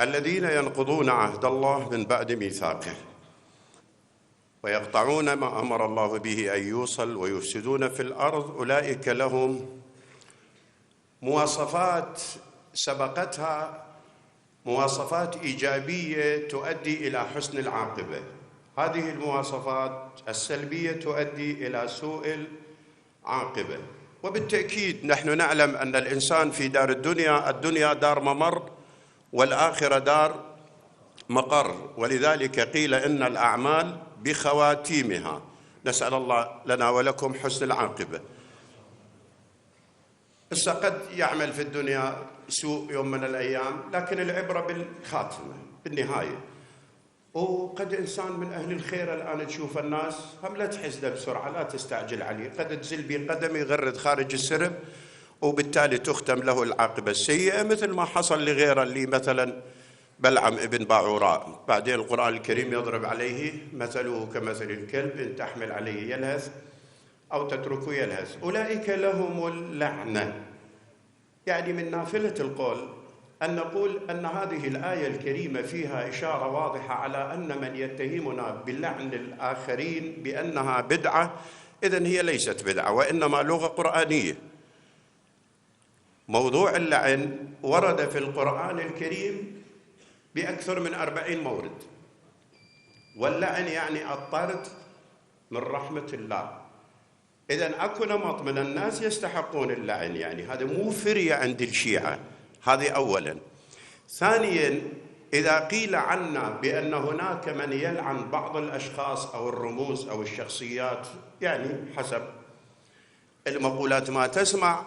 الذين ينقضون عهد الله من بعد ميثاقه ويقطعون ما أمر الله به أن يوصل ويفسدون في الأرض، أولئك لهم مواصفات سبقتها مواصفات إيجابية تؤدي إلى حسن العاقبة. هذه المواصفات السلبية تؤدي إلى سوء العاقبة. وبالتأكيد نحن نعلم أن الإنسان في دار الدنيا دار ممر والآخرة دار مقر، ولذلك قيل إن الأعمال بخواتيمها. نسأل الله لنا ولكم حسن العاقبة. بس قد يعمل في الدنيا سوء يوم من الأيام، لكن العبرة بالخاتمة بالنهاية. وقد إنسان من أهل الخير الآن تشوف الناس هم لا تحس له بسرعة، لا تستعجل عليه، قد تزل بقدم يغرد خارج السرب وبالتالي تختم له العاقبة السيئة، مثل ما حصل لغيره اللي مثلا بلعم ابن باعوراء. بعدين القرآن الكريم يضرب عليه مثله كمثل الكلب إن تحمل عليه يلهث أو تتركه يلهث، أولئك لهم اللعنة. يعني من نافلة القول أن نقول أن هذه الآية الكريمة فيها إشارة واضحة على أن من يتهمنا بلعن الآخرين بأنها بدعة، إذن هي ليست بدعة وإنما لغة قرآنية. موضوع اللعن ورد في القرآن الكريم بأكثر من 40 مورد، واللعن يعني الطرد من رحمة الله. إذن أكو نمط من الناس يستحقون اللعن، يعني هذا مو فرية عند الشيعة، هذه أولا. ثانيا، إذا قيل عنا بأن هناك من يلعن بعض الأشخاص أو الرموز أو الشخصيات، يعني حسب المقولات ما تسمع،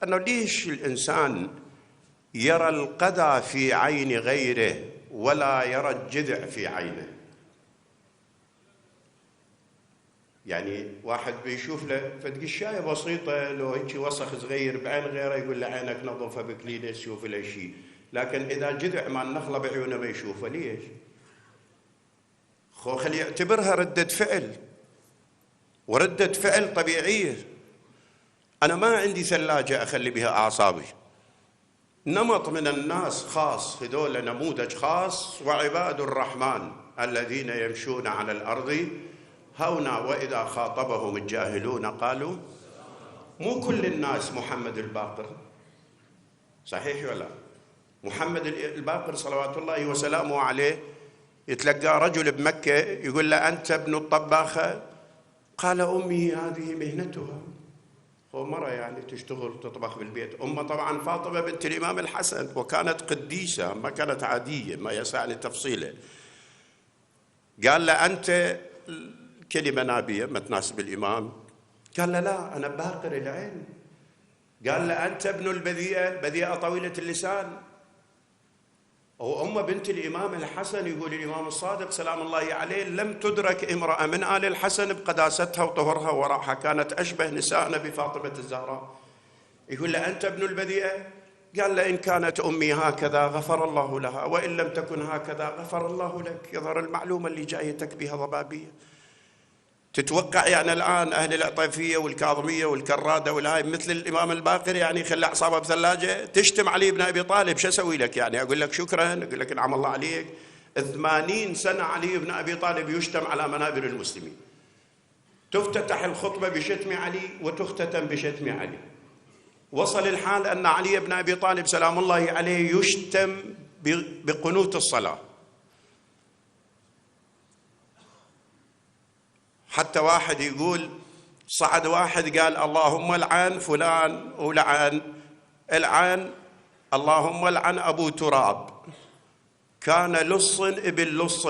أنه ليش الإنسان يرى القذى في عين غيره ولا يرى الجذع في عينه؟ يعني واحد بيشوف له فدقشاية بسيطة لو هيك وسخ صغير بعين غيره يقول له عينك نظفة بكلينة تشوف له شيء، لكن إذا جذع ما النخلة بعيونه ما يشوفه. ليش؟ خلي يعتبرها ردة فعل، وردة فعل طبيعية. أنا ما عندي ثلاجة أخلي بها أعصابي، نمط من الناس خاص، هذول نموذج خاص. وعباد الرحمن الذين يمشون على الأرض هونا وإذا خاطبهم الجاهلون قالوا. مو كل الناس محمد الباقر، صحيح ولا؟ محمد الباقر صلوات الله وسلامه عليه يتلقى رجل بمكة يقول له أنت ابن الطباخة؟ قال أمي هذه مهنتها. هو مرة يعني تشتغل تطبخ بالبيت. أمه طبعا فاطمة بنت الإمام الحسن، وكانت قديسة ما كانت عادية، ما يسعني تفصيله. قال له أنت، كلمة نابية ما تناسب الإمام، قال له لا أنا باقر العين. قال له أنت ابن البذيئة طويلة اللسان. وأم بنت الإمام الحسن، يقول الإمام الصادق سلام الله عليه لم تدرك امرأة من آل الحسن بقداستها وطهرها وراحة، كانت أشبه نسائنا بفاطمة الزهراء. يقول له أنت ابن البذيئة؟ قال له إن كانت أمي هكذا غفر الله لها، وإن لم تكن هكذا غفر الله لك. يظهر المعلومة اللي جايتك بها ضبابية. تتوقع يعني الآن أهل العطيفية والكاظمية والكرادة والهاي مثل الإمام الباقر يعني خلى أعصابه بثلاجة؟ تشتم علي بن أبي طالب شو أسوي لك؟ يعني أقول لك شكرا، أقول لك نعم الله عليك. 80 سنة علي بن أبي طالب يشتم على منابر المسلمين، تفتتح الخطبة بشتم علي وتختتم بشتم علي. وصل الحال أن علي بن أبي طالب سلام الله عليه يشتم بقنوت الصلاة، حتى واحد يقول صعد واحد قال اللهم لعن فلان ولعن العن اللهم لعن أبو تراب، كان لص ابن لص.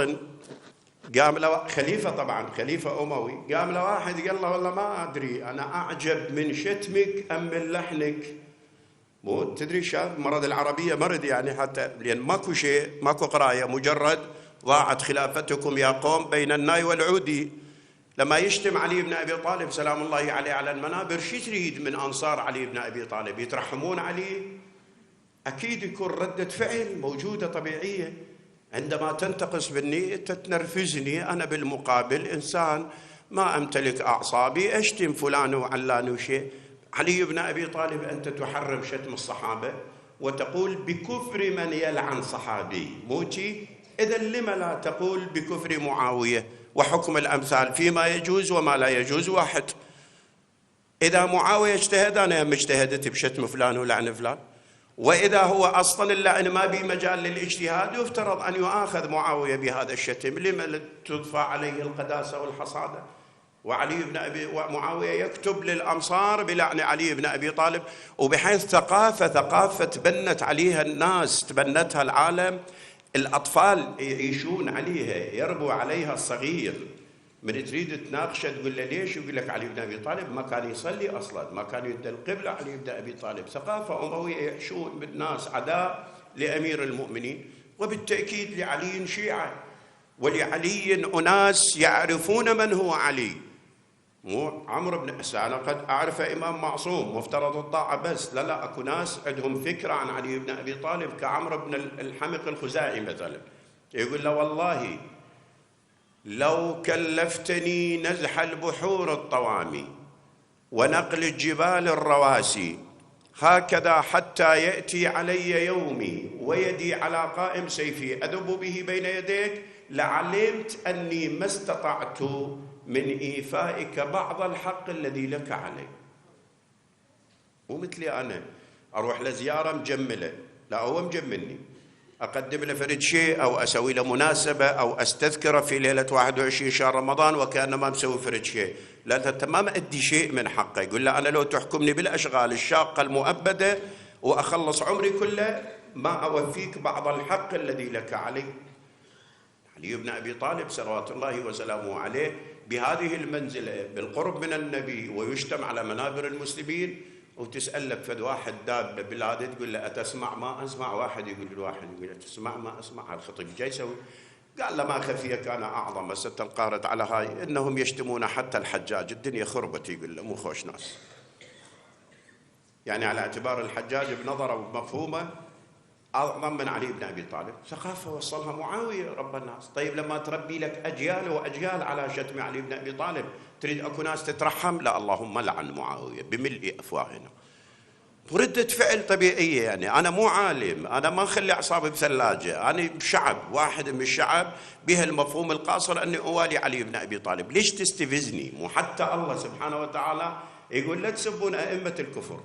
قام له خليفة، طبعا خليفة أموي، قام له واحد قال له والله ما أدري أنا أعجب من شتمك أم من لحنك. مو تدري شاب مرض العربية مرض يعني، حتى لأن ماكو شيء، ماكو قراية، مجرد ضاعت خلافتكم يا قوم بين الناي والعودي. لما يشتم علي بن أبي طالب سلام الله عليه على المنابر، شو تريد من أنصار علي بن أبي طالب؟ يترحمون عليه؟ أكيد يكون ردة فعل موجودة طبيعية. عندما تنتقص مني تتنرفزني، أنا بالمقابل إنسان ما أمتلك أعصابي، أشتم فلان وعلان وشيء. علي بن أبي طالب أنت تحرم شتم الصحابة؟ وتقول بكفر من يلعن صحابي موتي؟ إذا لم لا تقول بكفر معاوية؟ وحكم الأمثال فيما يجوز وما لا يجوز واحد. إذا معاوية اجتهد أنا اجتهدت بشتم فلان ولعن فلان، وإذا هو أصلا اللعن ما بي مجال للاجتهاد يفترض أن يؤاخذ معاوية بهذا الشتم. لما تضفى عليه القداسة والحصادة؟ وعلي بن ومعاوية يكتب للأمصار بلعن علي بن أبي طالب، وبحيث ثقافة تبنت عليها الناس، تبنتها العالم، الأطفال يعيشون عليها، يربو عليها الصغير. من تريد تناقشه تقول له ليش؟ يقول لك علي بن أبي طالب ما كان يصلي أصلا، ما كان يدى القبلة علي بن أبي طالب. ثقافة أموية يعيشون بالناس عداء لأمير المؤمنين، وبالتأكيد لعلي شيعة، ولعلي أناس يعرفون من هو علي. مو عمرو بن أنا قد أعرف إمام معصوم مفترض الطاعة بس، لا أكو ناس عندهم فكرة عن علي بن أبي طالب كعمرو بن الحمق الخزاعي مثلا، يقول له والله لو كلفتني نزح البحور الطوامي ونقل الجبال الرواسي هكذا حتى يأتي علي يومي ويدي على قائم سيفي أذب به بين يديك لعلمت أني ما استطعت من إيفائك بعض الحق الذي لك علي. مو مثلي أنا أروح لزيارة مجملة، لا هو مجملني، أقدم له فرد شيء أو أسوي له مناسبة أو أستذكره في ليلة 21 شهر رمضان وكأنما مسوي فرد شيء. لا أنت ما مأدي شيء من حقه. يقول له أنا لو تحكمني بالأشغال الشاقة المؤبدة وأخلص عمري كله ما أوفيك بعض الحق الذي لك علي. علي بن أبي طالب صلوات الله وسلامه عليه بهذه المنزلة بالقرب من النبي ويشتم على منابر المسلمين، وتسأل لك فد واحد داب بلاده تقول له أتسمع ما أسمع؟ واحد يقول للواحد يقول تسمع ما أسمع؟ الخطيب جاي يسوي؟ قال له ما خفي كان أعظم ستة انقارت على هاي إنهم يشتمون حتى الحجاج، الدنيا خربت. يقول له مو خوش ناس، يعني على اعتبار الحجاج بنظره ومفهومه أعظم من علي بن أبي طالب. ثقافة وصلها معاوية رب الناس. طيب لما تربي لك أجيال وأجيال على شتم علي بن أبي طالب تريد أكو ناس تترحم؟ لا، اللهم لعن معاوية بملء أفواهنا. ردة فعل طبيعية، يعني أنا مو عالم، أنا ما أخلي أعصابي بثلاجة، أنا شعب واحد من الشعب بها المفهوم القاصر أني أوالي علي بن أبي طالب. ليش تستفزني؟ مو حتى الله سبحانه وتعالى يقول لا تسبون أئمة الكفر.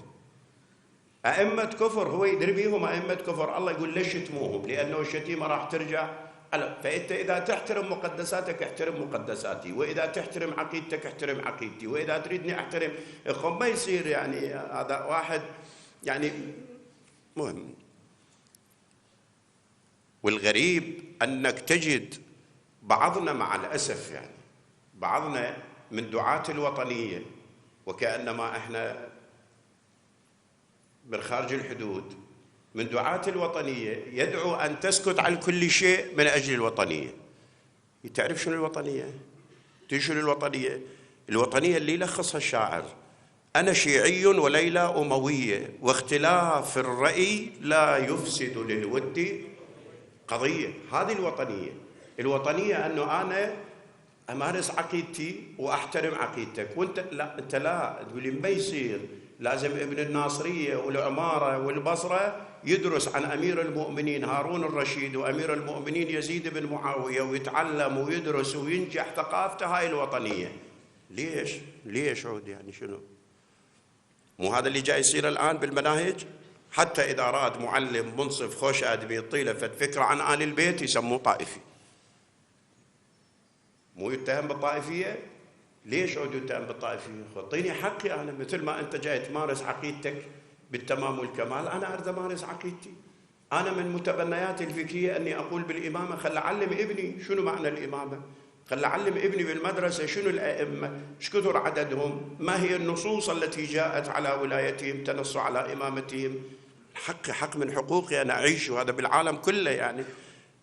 أئمة كفر هو يدري بيهم أئمة كفر، الله يقول ليش شتموهم؟ لأنه الشتيمة راح ترجع. فأنت إذا تحترم مقدساتك احترم مقدساتي، وإذا تحترم عقيدتك احترم عقيدتي، وإذا تريدني احترم. ما يصير يعني هذا واحد يعني مهم. والغريب أنك تجد بعضنا مع الأسف يعني بعضنا من دعاة الوطنية وكأنما احنا بالخارج الحدود، من دعاة الوطنية يدعو أن تسكت عن كل شيء من أجل الوطنية. تعرف شنو الوطنية؟ شنو الوطنية؟ الوطنية اللي يلخصها الشاعر: أنا شيعي وليلى أموية واختلاف الرأي لا يفسد للود قضية. هذه الوطنية. الوطنية أنه أنا أمارس عقيدتي وأحترم عقيدتك، وأنت لا، أنت لا تقولي ما يصير. لازم ابن الناصرية والعمارة والبصرة يدرس عن أمير المؤمنين هارون الرشيد وأمير المؤمنين يزيد بن معاوية ويتعلم ويدرس وينجح ثقافته. هاي الوطنية. ليش عود يعني شنو؟ مو هذا اللي جاي يصير الآن بالمناهج؟ حتى إذا أراد معلم منصف خوش آدمي يطيله فكرة عن آل البيت يسموه طائفي. مو يتهم بالطائفية؟ ليش عود يتهم بالطائفية؟ اعطيني حقي أنا، مثل ما أنت جاي تمارس عقيدتك بالتمام والكمال أنا أريد أمارس عقيدتي. أنا من متبنياتي الفكرية أني أقول بالإمامة. خل أعلم ابني شنو معنى الإمامة، خل أعلم ابني بالمدرسة شنو الأئمة، ايش كثر عددهم، ما هي النصوص التي جاءت على ولايتهم تنص على إمامتهم. حق من حقوقي أنا أعيش، وهذا بالعالم كله يعني.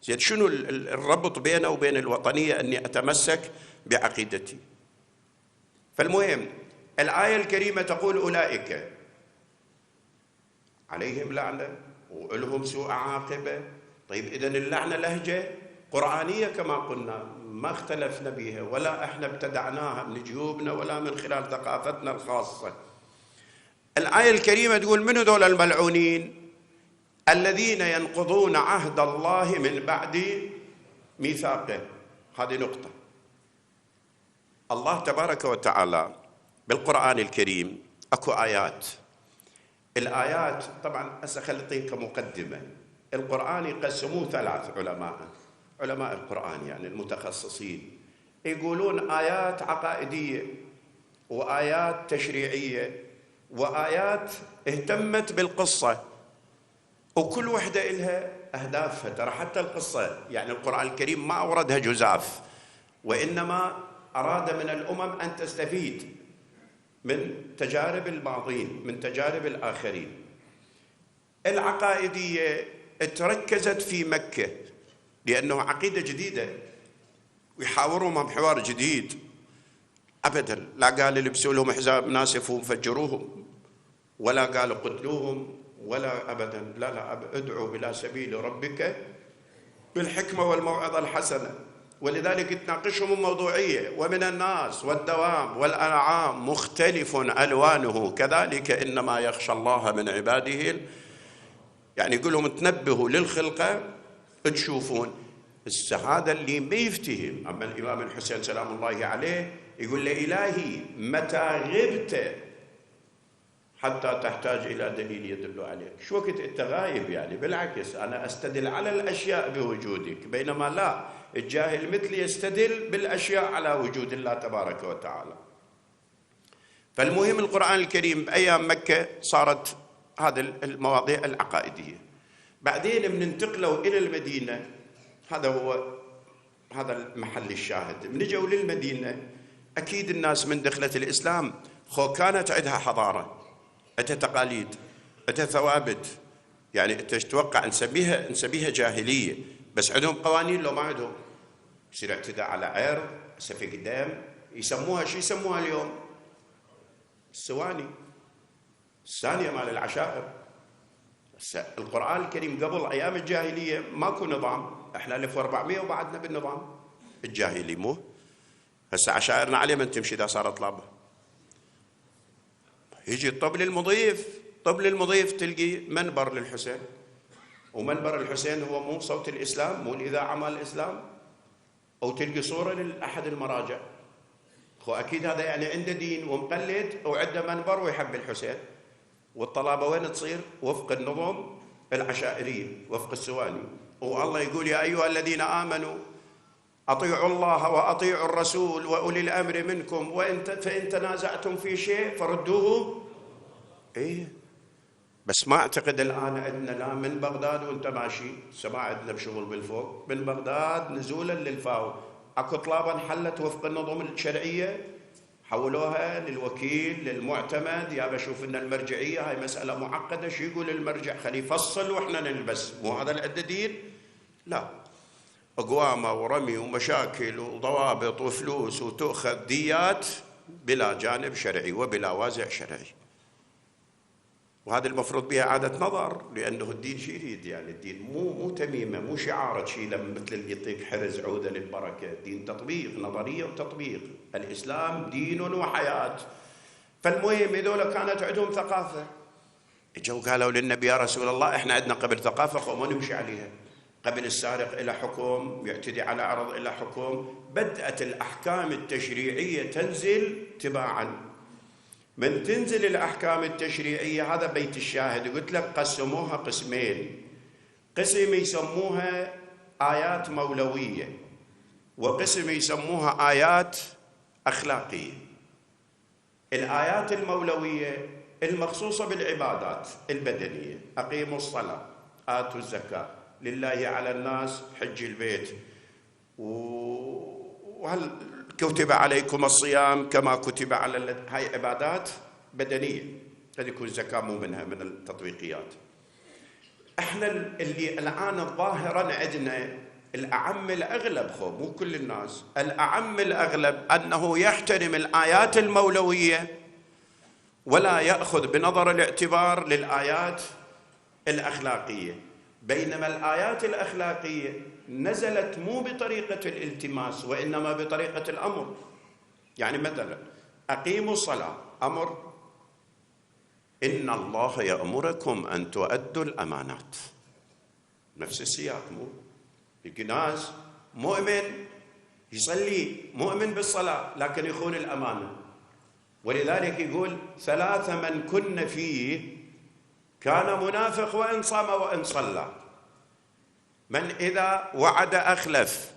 زين شنو الربط بينه وبين الوطنية؟ أني أتمسك بعقيدتي. فالمهم الآية الكريمة تقول أولئك عليهم لعنة ولهم سوء عاقبة. طيب إذن اللعنة لهجة قرآنية كما قلنا، ما اختلفنا بها ولا احنا ابتدعناها من جيوبنا ولا من خلال ثقافتنا الخاصة. الآية الكريمة تقول من هذول الملعونين؟ الذين ينقضون عهد الله من بعد ميثاقه. هذه نقطة. الله تبارك وتعالى بالقرآن الكريم اكو آيات. الآيات طبعا هسه خلي أعطيك مقدمة. القرآن يقسموه 3 علماء القرآن يعني المتخصصين، يقولون آيات عقائدية وآيات تشريعية وآيات اهتمت بالقصة، وكل وحدة إلها أهدافها. ترى حتى القصة يعني القرآن الكريم ما أوردها جزاف، وإنما أراد من الأمم أن تستفيد من تجارب الماضين، من تجارب الآخرين. العقائدية تركزت في مكة لأنه عقيدة جديدة ويحاورهم بحوار جديد. أبدا لا قال لبسوا لهم حزام ناسف وفجروهم، ولا قالوا قتلوهم، ولا أبدا لا ادعوا إلى سبيل ربك بالحكمة والموعظة الحسنة. ولذلك تناقشهم الموضوعية. ومن الناس والدواب والأنعام مختلف ألوانه كذلك إنما يخشى الله من عباده. يعني يقول لهم تنبهوا للخلقة تشوفون. هذا اللي ما يفتهم. أما الإمام الحسين سلام الله عليه يقول له إلهي متى غبت حتى تحتاج إلى دليل يدل عليك. شو وقت أنت غايب؟ يعني بالعكس أنا أستدل على الأشياء بوجودك، بينما لا، الجاهل مثلي يستدل بالأشياء على وجود الله تبارك وتعالى. فالمهم القرآن الكريم بأيام مكة صارت هذه المواضيع العقائدية. بعدين بننتقلوا إلى المدينة. هذا المحل الشاهد. بنجوا للمدينة، أكيد الناس من دخلت الإسلام كانت عندها حضارة، عندها تقاليد، عندها ثوابت. يعني أنت تتوقع نسميها جاهلية، بس عندهم قوانين لو ما عندهم. يصير اعتداء على عرض، سفك دم، يسموها شو يسموها اليوم؟ السواني، الثانية مال العشائر. القرآن الكريم قبل أيام الجاهلية ماكو نظام. احنا 1400 وبعدنا بالنظام الجاهلي. مو هسه عشائرنا عليه من تمشي إذا صارت لابه. يجي الطبل المضيف تلقي منبر للحسين، ومنبر الحسين هو مو صوت الإسلام، مو الإذاعة مال الإسلام، أو تلقي صورة لأحد المراجع. أكيد هذا يعني عنده دين ومقلد وعنده منبر ويحب الحسين. والطلبة وين تصير؟ وفق النظم العشائرية، وفق السواني. والله يقول يا أيها الذين آمنوا أطيعوا الله وأطيعوا الرسول وأولي الأمر منكم فإن تنازعتم في شيء فردوه. إيه بس ما أعتقد الآن عندنا لا من بغداد وأنت ماشي سما عندنا بشغل بالفوق، من بغداد نزولا للفاو أكو طلابة انحلت وفق النظم الشرعية، حولوها للوكيل للمعتمد. يا بشوف إن المرجعية هاي مسألة معقدة، شو يقول المرجع؟ خليه يفصل وإحنا نلبس. مو هذا الدين؟ لا، أقوامة ورمي ومشاكل وضوابط وفلوس وتأخذ ديات بلا جانب شرعي وبلا وازع شرعي. وهذا المفروض بها إعادة نظر، لأنه الدين شي يريد؟ يعني الدين مو تميمة، مو شعار تشيله مثل اللي يعطيك حرز عودة للبركة. الدين تطبيق، نظرية وتطبيق. الإسلام دين وحياة. فالمهم هذول كانت عندهم ثقافة. اجوا قالوا للنبي يا رسول الله احنا عندنا قبل ثقافة وما نمشي عليها. قبل السارق إلى حكم، يعتدي على عرض إلى حكم. بدأت الأحكام التشريعية تنزل تباعا. من تنزل الأحكام التشريعية، هذا بيت الشاهد، قلت لك قسموها قسمين. قسم يسموها آيات مولوية، وقسم يسموها آيات أخلاقية. الآيات المولوية المخصوصة بالعبادات البدنية، أقيموا الصلاة، آتوا الزكاة، لله على الناس حج البيت، وهل كتب عليكم الصيام كما كتب على هاي عبادات بدنية. قد يكون الزكاة مو منها من التطبيقيات. احنا اللي الآن ظاهرا عندنا الأعم الأغلب، مو كل الناس، الأعم الأغلب أنه يحترم الآيات المولوية ولا يأخذ بنظر الاعتبار للآيات الأخلاقية. بينما الآيات الأخلاقية نزلت مو بطريقة الالتماس وإنما بطريقة الأمر. يعني مثلا أقيموا الصلاة أمر، إن الله يأمركم أن تؤدوا الأمانات. نفس السياق. مو يمكن ناس مؤمن يصلي، مؤمن بالصلاة، لكن يخون الأمانة. ولذلك يقول 3 من كن فيه كان منافق وإن صام وإن صلى: من إذا وعد أخلف،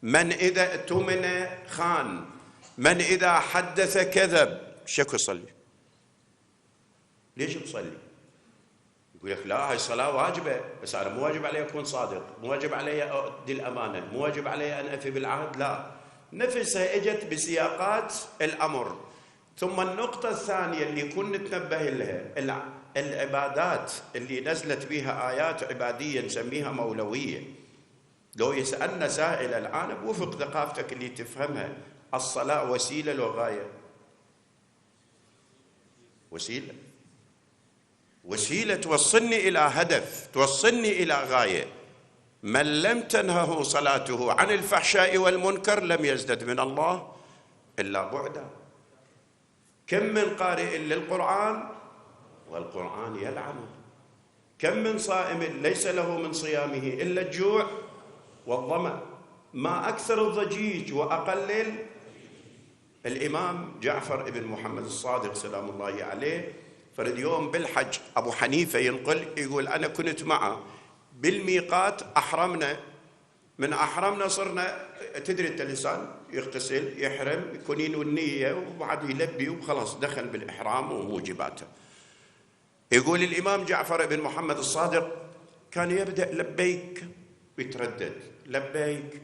من إذا اؤتمن خان، من إذا حدث كذب. شكو يصلي؟ ليش تصلي؟ يقول لك لا، هاي الصلاة واجبة، بس أنا مو واجب علي أكون صادق، مو واجب علي أؤدي الأمانة، مو واجب علي أن أفي بالعهد. لا، نفسها إجت بسياقات الأمر. ثم النقطة الثانية اللي كنا نتنبه لها، العبادات اللي نزلت بها آيات عبادية نسميها مولوية. لو يسألنا سائل الآن بوفق ثقافتك اللي تفهمها، الصلاة وسيلة لو غاية؟ وسيلة توصلني إلى هدف، توصلني إلى غاية. من لم تنهه صلاته عن الفحشاء والمنكر لم يزدد من الله إلا بعدا. كم من قارئ للقرآن والقرآن يلعنه، كم من صائم ليس له من صيامه إلا الجوع والظمأ. ما أكثر الضجيج وأقلل. الإمام جعفر بن محمد الصادق سلام الله عليه فرد يوم بالحج أبو حنيفة ينقل، يقول أنا كنت معه بالميقات، أحرمنا، من أحرمنا صرنا، تدري أنت الإنسان يغتسل يحرم يكون ينوي النية وبعد يلبي وخلاص دخل بالإحرام وموجباته. يقول الإمام جعفر بن محمد الصادق كان يبدأ لبيك ويتردد، لبيك.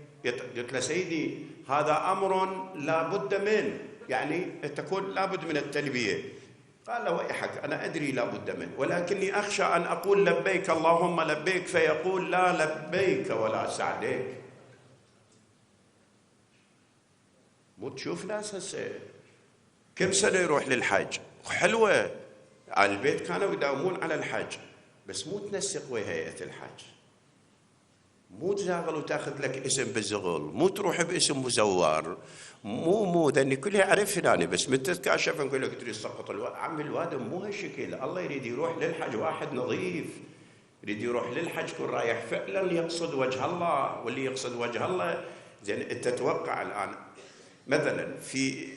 قلت له سيدي هذا أمر لا بد منه، يعني تكون لا بد من التلبية. قال له ويحك، أنا أدري لا بد منه، ولكني أخشى أن أقول لبيك اللهم لبيك فيقول لا لبيك ولا سعديك. مو تشوف ناس هسه كم سنة يروح للحج، حلوة، آل البيت كانوا يداومون على الحج، بس مو تنسق ويا هيئة الحج، مو تزاغل وتاخذ لك اسم بالزغل، مو تروح باسم مزور، مو ذني كلها عرفها أنا، بس من تتكاشف نقول لك تريد تسقط الواد. عم الواد مو هالشكل. الله يريد يروح للحج واحد نظيف، يريد يروح للحج يكون رايح فعلا يقصد وجه الله، واللي يقصد وجه الله. زين انت تتوقع الآن مثلا في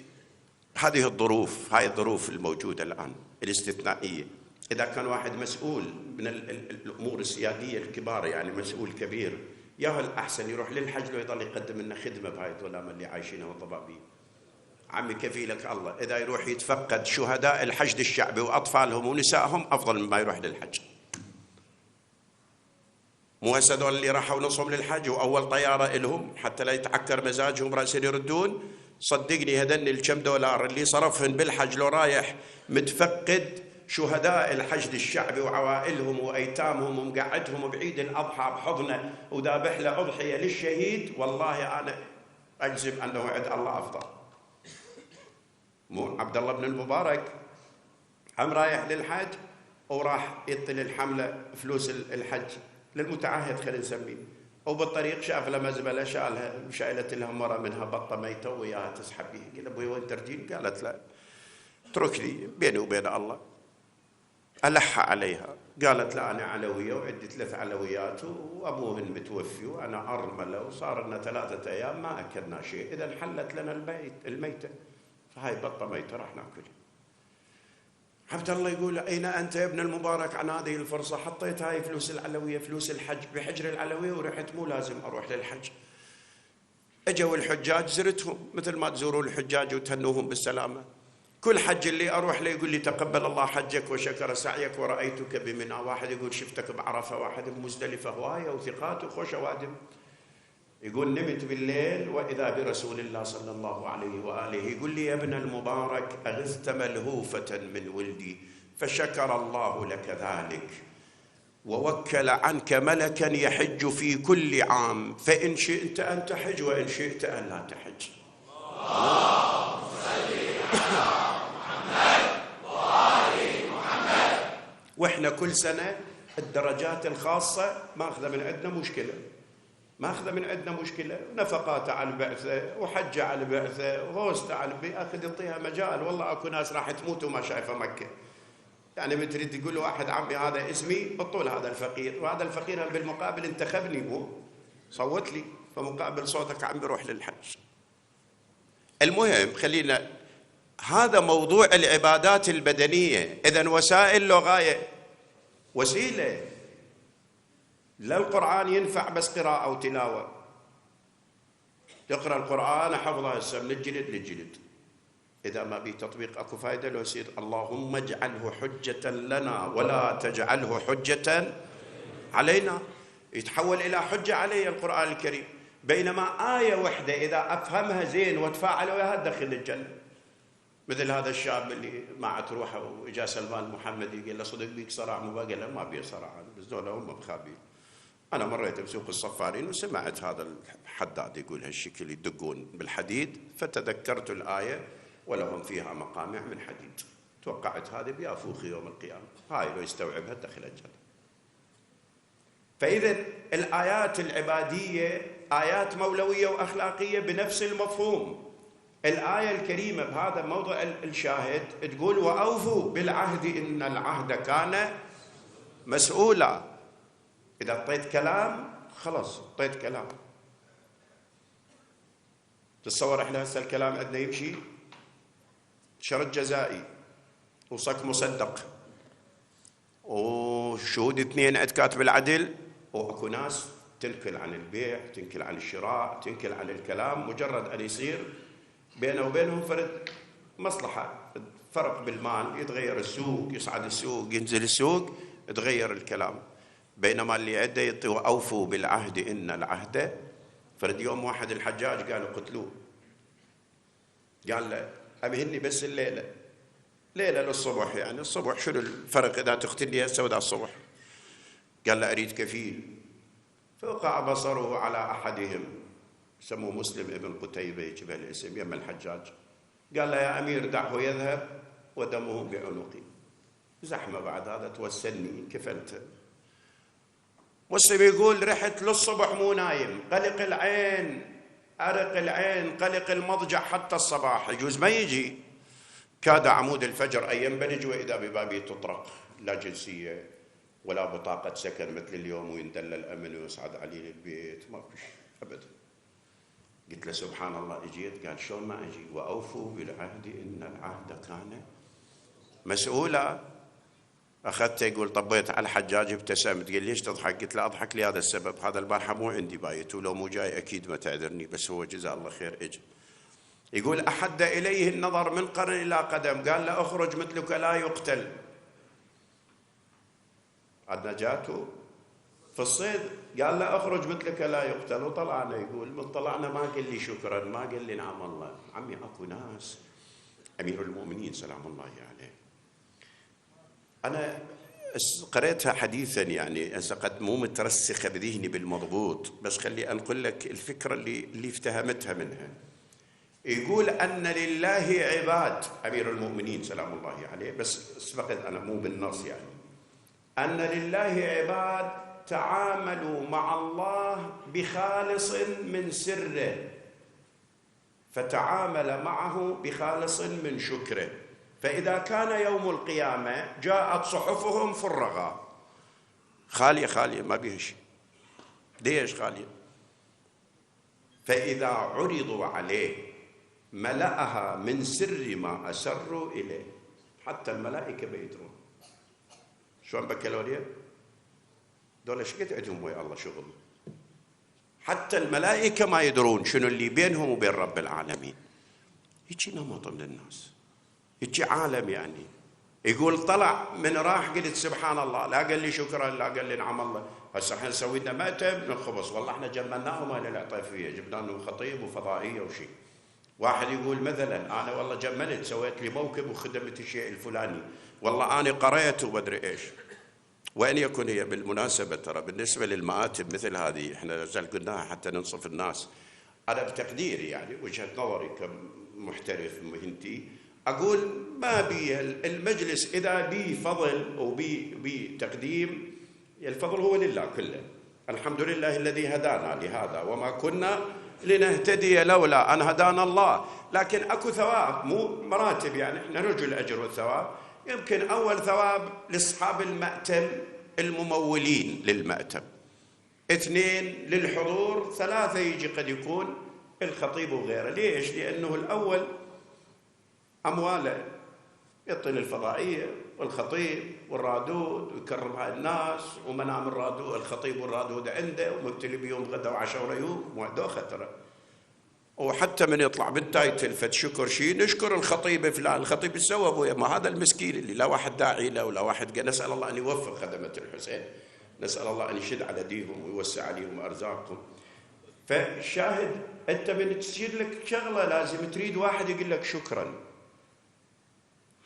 هذه الظروف، هاي الظروف الموجودة الآن الاستثنائية، إذا كان واحد مسؤول من الأمور السيادية الكبار، يعني مسؤول كبير، ياهو الأحسن يروح للحج لو يضل يقدم لنا خدمة بهاي الظلام اللي عايشينها والضبابية. عمي كفيلك الله، إذا يروح يتفقد شهداء الحشد الشعبي وأطفالهم ونسائهم أفضل مما يروح للحج. مو هسه هذول اللي راحوا نصهم للحج وأول طيارة إلهم حتى لا يتعكر مزاجهم رأسين يردون، صدقني هذن الكم دولار اللي صرفهن بالحج لو رايح متفقد شهداء الحشد الشعبي وعوائلهم وأيتامهم ومقعدهم بعيد الأضحى بحضنه وذابح له أضحية للشهيد، والله أنا أجزم أنه عند الله أفضل. مو عبد الله بن المبارك هم رايح للحج وراح يطل الحملة فلوس الحج للمتعهد خلينا نسميه، وبالطريق شاف له مزبلة شالها، شايلت لها مرة منها بطة ميتة وياها تسحب بيها. قال أبوي وين ترجين؟ قالت لا اترك لي بيني وبين الله. ألح عليها، قالت لا أنا علوية وعندي 3 علويات وأبوهن متوفي وأنا أرملة وصار لنا 3 أيام ما أكلنا شيء، إذا حلت لنا الميتة، فهاي بطة ميتة راح ناكلها. عبد الله يقول أين أنت يا ابن المبارك عن هذه الفرصة؟ حطيت هاي فلوس العلوية فلوس الحج بحجر العلوية ورحت، مو لازم أروح للحج. أجوا الحجاج زرتهم مثل ما تزوروا الحجاج وتهنوهم بالسلامة. كل حج اللي أروح له يقول لي تقبل الله حجك وشكر سعيك ورأيتك بمنى. واحد يقول شفتك بعرفة، واحد بمزدلفة، هواية وثقات وخوش وادم. يقول نمت بالليل وإذا برسول الله صلى الله عليه وآله يقول لي يا ابن المبارك أغثت ملهوفة من ولدي فشكر الله لك ذلك ووكل عنك ملكا يحج في كل عام، فإن شئت أن تحج وإن شئت أن لا تحج. اللهم صل على محمد وآل محمد. وإحنا كل سنة الدرجات الخاصة ماخذة من عندنا مشكلة، ماخذة من عندنا مشكلة، نفقات على البعثة وحج على البعثة وهوست على البعثة، أخذ يعطيها مجال. والله أكو ناس راح تموت وما شايفة مكة، يعني بتريد تقول واحد عمي هذا اسمي بطول هذا الفقير، وهذا الفقير بالمقابل انتخبني مو صوت لي، فمقابل صوتك عم بيروح للحج. المهم خلينا، هذا موضوع العبادات البدنية. إذن وسائل له غاية، وسيلة. لا القرآن ينفع بس قراءة وتلاوة، تقرأ القرآن حفظها هسه من الجلد للجلد، إذا ما به تطبيق أكو فايدة. لو يصير اللهم اجعله حجة لنا ولا تجعله حجة علينا، يتحول إلى حجة علي القرآن الكريم. بينما آية واحدة إذا أفهمها زين وتفاعل وياها تدخل الجنة. مثل هذا الشاب اللي معت روحه وإجا سلمان المحمدي قال له صدق بيك صراع؟ مو قال له ما بي صراع، بس دول هم بخابين. أنا مريت بسوق الصفارين وسمعت هذا الحداد يقول هالشكل يدقون بالحديد، فتذكرت الآية ولهم فيها مقامع من حديد. توقعت هذه بيافوخ يوم القيامة، هاي لو يستوعبها دخل الجنة. فإذا الآيات العبادية آيات مولوية وأخلاقية بنفس المفهوم. الآية الكريمة بهذا موضع الشاهد تقول وأوفوا بالعهد إن العهد كان مسؤولا. إذا اعطيت كلام خلاص اعطيت كلام. تتصور احنا هسه الكلام عندنا يمشي شرط جزائي وصك مصدق وشهود 2 عند كاتب العدل، واكو ناس تنكل عن البيع، تنكل عن الشراء، تنكل عن الكلام، مجرد ان يصير بينه وبينهم فرد مصلحه، فرق بالمال، يتغير السوق، يصعد السوق، ينزل السوق، يتغير الكلام. بينما اللي عنده يعطي واوفوا بالعهد ان العهد. فرد يوم واحد الحجاج قالوا قتلوه، قال له ابي بس الليله ليله للصبح، يعني الصبح شنو الفرق اذا تقتلني هسه وذا الصبح؟ قال له اريد كفيل. فوقع بصره على احدهم سموه مسلم ابن قتيبه، يجيبه الاسم يم الحجاج. قال له يا امير دعه يذهب ودمه بعنقي، زحمه بعد هذا توسلني كفلت. مسلم يقول رحت للصبح مو نايم، قلق العين، أرق العين، قلق المضجع حتى الصباح، يجوز ما يجي. كاد عمود الفجر أن ينبلج وإذا ببابي تطرق، لا جنسية ولا بطاقة سكن مثل اليوم ويندل الأمن ويصعد عليه البيت، ما في أبدا. قلت له سبحان الله، اجيت قال شلون ما أجي؟ وأوفوا بالعهد إن العهد كان مسؤولا. أخذته يقول طبيت على الحجاج ابتسمت، قال ليش تضحك؟ قلت له أضحك لهذا السبب، هذا البارحة مو عندي بايت، ولو مو جاي أكيد ما تعذرني، بس هو جزاه الله خير إجا. يقول أحد إليه النظر من قرن إلى قدم، قال له أخرج مثلك لا يقتل. عندنا جاته في الصيد قال له أخرج مثلك لا يقتل، وطلعنا. يقول من طلعنا ما قال لي شكرا، ما قال لي نعم الله. عمي أكو ناس، أمير المؤمنين سلام الله عليه، أنا قرأتها حديثا، يعني قد مو مترسخة بذهني بالمضبوط، بس خلي أنقل لك الفكرة اللي افتهمتها منها. يقول أن لله عباد، أمير المؤمنين سلام الله عليه، بس سبقت أنا مو بالنص، يعني أن لله عباد تعاملوا مع الله بخالص من سره، فتعامل معه بخالص من شكره، فإذا كان يوم القيامة جاءت صحفهم فرغا، خالية خالية ما بيها شيء. ليش خالية؟ فإذا عرضوا عليه ملأها من سر ما أسروا إليه، حتى الملائكة بيدرون. شلون بكالوريا؟ دول ايش قد عندهم ويا الله شغل، حتى الملائكة ما يدرون شنو اللي بينهم وبين رب العالمين. يجي نمط من الناس، يجي عالم، يعني يقول طلع من راح قلت سبحان الله، لا قال لي شكرا، لا قال لي نعم الله. هسه احنا سوينا لنا مأتم من الخبز، والله احنا جملناهم اهل العطيفيه، جبنا لهم خطيب وفضائيه وشيء. واحد يقول مثلا انا والله جملت، سويت لي موكب وخدمت الشيء الفلاني، والله انا قريت ومدري ايش. وان يكن هي بالمناسبه ترى بالنسبه للمآتم مثل هذه احنا قلناها حتى ننصف الناس، انا بتقديري يعني وجهه نظري كمحترف مهنتي أقول ما بي المجلس إذا بي فضل وبي تقديم، الفضل هو لله كله. الحمد لله الذي هدانا لهذا وما كنا لنهتدي لولا أن هدانا الله. لكن أكو ثواب، مو مراتب، يعني إحنا نرجو الأجر والثواب، يمكن أول ثواب لأصحاب المأتم الممولين للمأتم، 2 للحضور، 3 يجي قد يكون الخطيب وغيره. ليش؟ لأنه الأول أمواله يعطي الفضائية والخطيب والرادود ويكرم هاي الناس، ومنام الرادود الخطيب والرادود عنده ومبتلي بيوم غدا وعشاء وريوم موعدوخه ترى. وحتى من يطلع بالتايتل فد شكر شيء نشكر الخطيب فلان، الخطيب سوى ابويا، ما هذا المسكين اللي لا واحد داعي له ولا واحد نسأل الله أن يوفق خدمة الحسين، نسأل الله أن يشد على ديهم ويوسع عليهم أرزاقهم. فالشاهد أنت من تصير لك شغلة لازم تريد واحد يقول لك شكرا.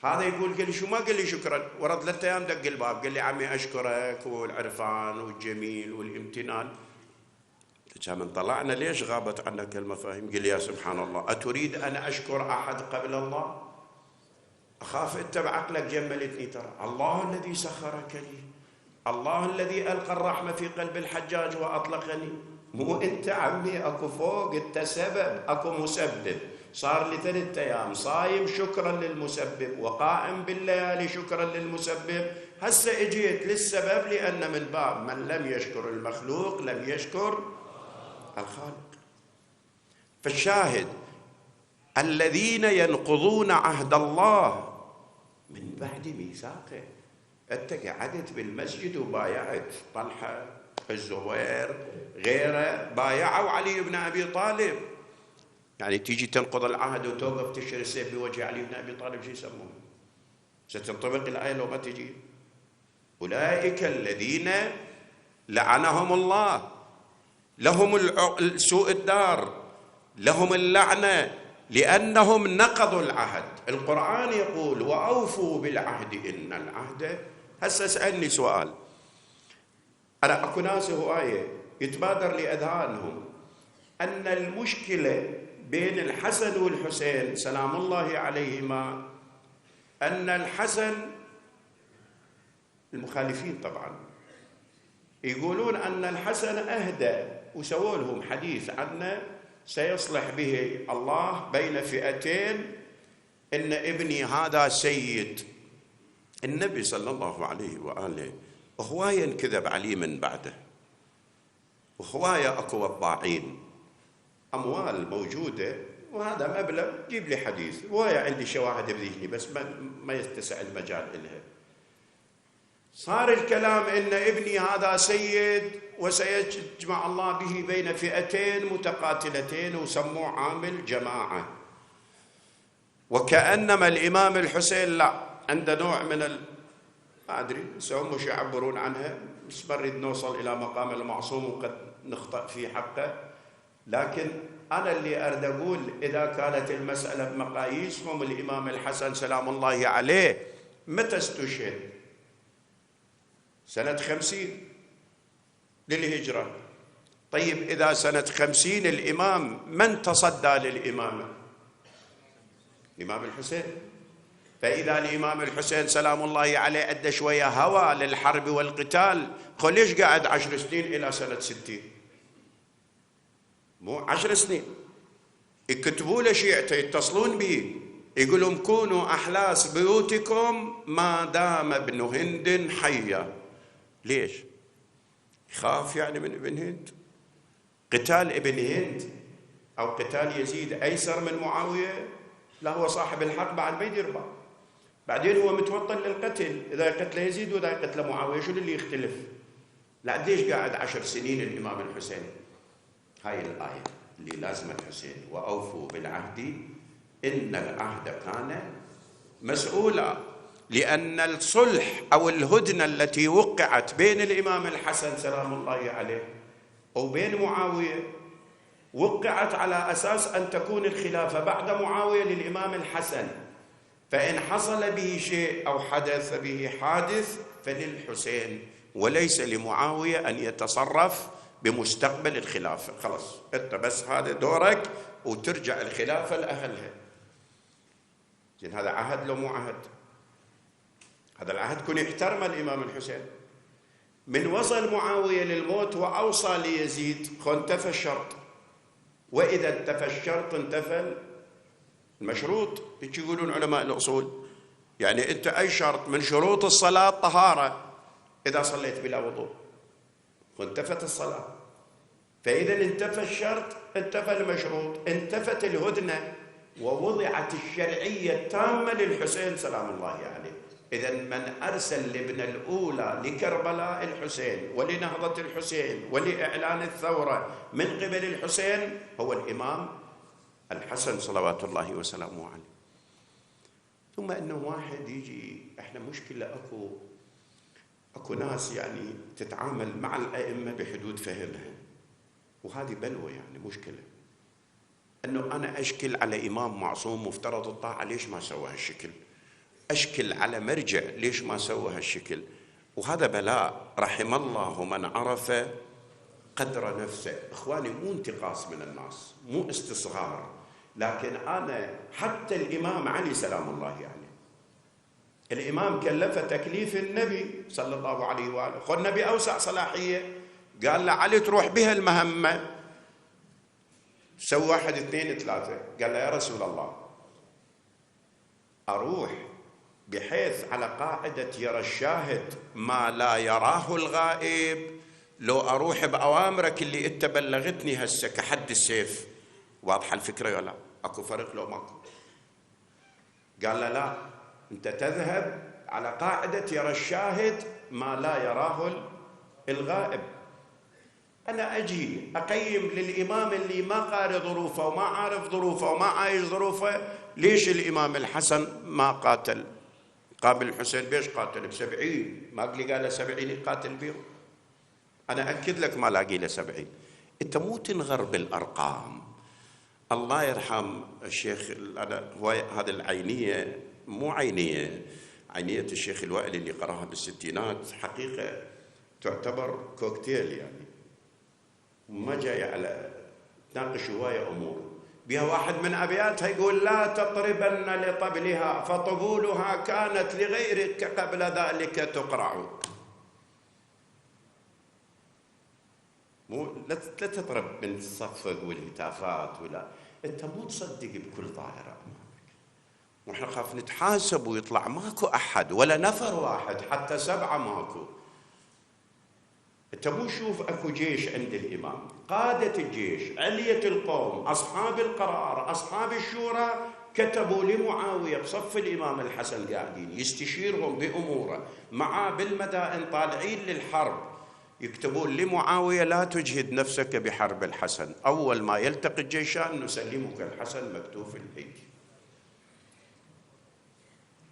هذا يقول قال لي شو ما قال لي شكرا، ورد 3 أيام دق الباب قال لي عمي أشكرك والعرفان والجميل والامتنان. من طلعنا ليش غابت عنك المفاهيم؟ قال لي يا سبحان الله، أتريد أن أشكر أحد قبل الله؟ أخاف أنت بعقلك جملتني ترى. الله الذي سخرك لي، الله الذي ألقى الرحمة في قلب الحجاج وأطلقني، مو أنت عمي أكو فوق، أنت سبب، أكو مسبب. صار لي 3 أيام صايم شكرا للمسبب وقائم بالليالي شكرا للمسبب، هسه اجيت للسبب، لأن من باب من لم يشكر المخلوق لم يشكر الخالق. فالشاهد الذين ينقضون عهد الله من بعد ميثاقه. أنت قعدت بالمسجد وبايعت طلحة، الزبير، غيره بايعوا علي بن أبي طالب، يعني تيجي تنقض العهد وتوقف تشري السيف بوجه علي بن أبي طالب، شو يسمونه؟ ستنطبق الآية لو ما تجي؟ أولئك الذين لعنهم الله، لهم سوء الدار، لهم اللعنة لأنهم نقضوا العهد. القرآن يقول وأوفوا بالعهد إن العهد. هسه اسألني سؤال، أنا أكو ناس هواية يتبادر لأذهانهم أن المشكلة بين الحسن والحسين سلام الله عليهما أن الحسن، المخالفين طبعا يقولون أن الحسن أهدى وسووا لهم حديث عنه سيصلح به الله بين فئتين، إن ابني هذا سيد. النبي صلى الله عليه وآله هواية انكذب عليه من بعده، وهواية أكو وضاعين، أموال موجودة وهذا مبلغ جيب لي حديث، وهي عندي شواهد بذهني بس ما يتسع المجال إلها. صار الكلام إن ابني هذا سيد وسيجمع الله به بين فئتين متقاتلتين وسموه عامل جماعة، وكأنما الإمام الحسين لا عنده نوع من ما أدري سهم مش يعبرون عنها، بس بريد نوصل إلى مقام المعصوم وقد نخطأ في حقه. لكن أنا اللي أريد أقول إذا كانت المسألة بمقاييسهم، الإمام الحسن سلام الله عليه متى استشهد؟ سنة 50 للهجرة. طيب إذا سنة 50 الإمام من تصدى للإمامة؟ الإمام الحسين. فإذا الإمام الحسين سلام الله عليه عنده شوية هوى للحرب والقتال، ليش قاعد 10 سنين إلى سنة 60؟ مو 10 سنين. يكتبوا له شيعته يتصلون به يقول لهم كونوا أحلاس بيوتكم ما دام ابن هند حيا. ليش؟ يخاف يعني من ابن هند؟ قتال ابن هند أو قتال يزيد أيسر من معاوية؟ لا، هو صاحب الحق بعد ما يدير بال. بعدين هو متوطن للقتل، إذا قتل يزيد وإذا قتل معاوية شو اللي يختلف؟ لا، ليش قاعد 10 سنين الإمام الحسين؟ هاي الآية اللي لازم الحسين وأوفوا بالعهد إن العهد كان مسؤولا. لأن الصلح أو الهدنة التي وقعت بين الإمام الحسن سلام الله عليه وبين معاوية وقعت على أساس أن تكون الخلافة بعد معاوية للإمام الحسن، فإن حصل به شيء أو حدث به حادث فللحسين وليس لمعاوية أن يتصرف بمستقبل الخلافة. خلاص أنت بس هذا دورك وترجع الخلافة لأهلها. زين، هذا عهد لو مو عهد؟ هذا العهد كن يحترم الإمام الحسين. من وصل معاوية للموت وأوصى ليزيد انتفى الشرط، وإذا انتفى الشرط انتفى المشروط. يقولون علماء الأصول يعني أنت أي شرط من شروط الصلاة طهارة، إذا صليت بلا وضوء وانتفت الصلاة. فإذا انتفى الشرط انتفى المشروط، انتفت الهدنة، ووضعت الشرعية التامة للحسين سلام الله عليه. إذا من أرسل الابن الأولى لكربلاء الحسين ولنهضة الحسين ولإعلان الثورة من قبل الحسين هو الإمام الحسن صلوات الله وسلامه عليه. ثم أنه واحد يجي، احنا مشكلة اكو ناس يعني تتعامل مع الأئمة بحدود فهمها، وهذه بلوى يعني مشكلة. أنه أنا أشكل على إمام معصوم مفترض الطاعة، ليش ما سوى هالشكل؟ أشكل على مرجع، ليش ما سوى هالشكل؟ وهذا بلاء. رحم الله من عرف قدر نفسه. إخواني، مو انتقاص من الناس، مو استصغار، لكن أنا حتى الإمام علي سلام الله يعني، الإمام كلف تكليف النبي صلى الله عليه وآله، خو النبي أوسع صلاحية، قال له علي تروح بها المهمة، سوى 1 2 3. قال له يا رسول الله أروح بحيث على قاعدة يرى الشاهد ما لا يراه الغائب، لو أروح بأوامرك اللي أنت بلغتني هسه كحد السيف. واضحة الفكرة ولا أكو فرق لو ماكو؟ قال له لا، أنت تذهب على قاعدة يرى الشاهد ما لا يراه الغائب. أنا أجي أقيم للإمام اللي ما قاري ظروفه وما عارف ظروفه وما عايش ظروفه، ليش الإمام الحسن ما قاتل؟ قابل الحسين بيش قاتل ب70؟ ما قال 70 يقاتل بيهم. أنا أكد لك ما لاقي له 70. أنت مو تنغر بالأرقام. الله يرحم الشيخ، هو هذا العينية مو عينية الشيخ الوائل اللي قراها بالستينات، حقيقة تعتبر كوكتيل يعني، وما جاي على تناقش هواية أمور بها. واحد من أبياتها يقول لا تطربن لطبلها فطبولها كانت لغيرك قبل ذلك تقرع. مو لا تطرب من الصفق والهتافات، ولا أنت مو تصدق بكل ظاهرة أمامك. ونحن خاف نتحاسب ويطلع ماكو أحد ولا نفر واحد حتى 7 ماكو. أنت مو شوف أكو جيش عند الإمام، قادة الجيش، علية القوم، أصحاب القرار، أصحاب الشورى، كتبوا لمعاوية بصف الإمام الحسن قاعدين يستشيرهم بأموره، معاه بالمدائن طالعين للحرب، يكتبون لمعاوية لا تجهد نفسك بحرب الحسن، أول ما يلتقي الجيشان نسلمك الحسن مكتوف الأيدي.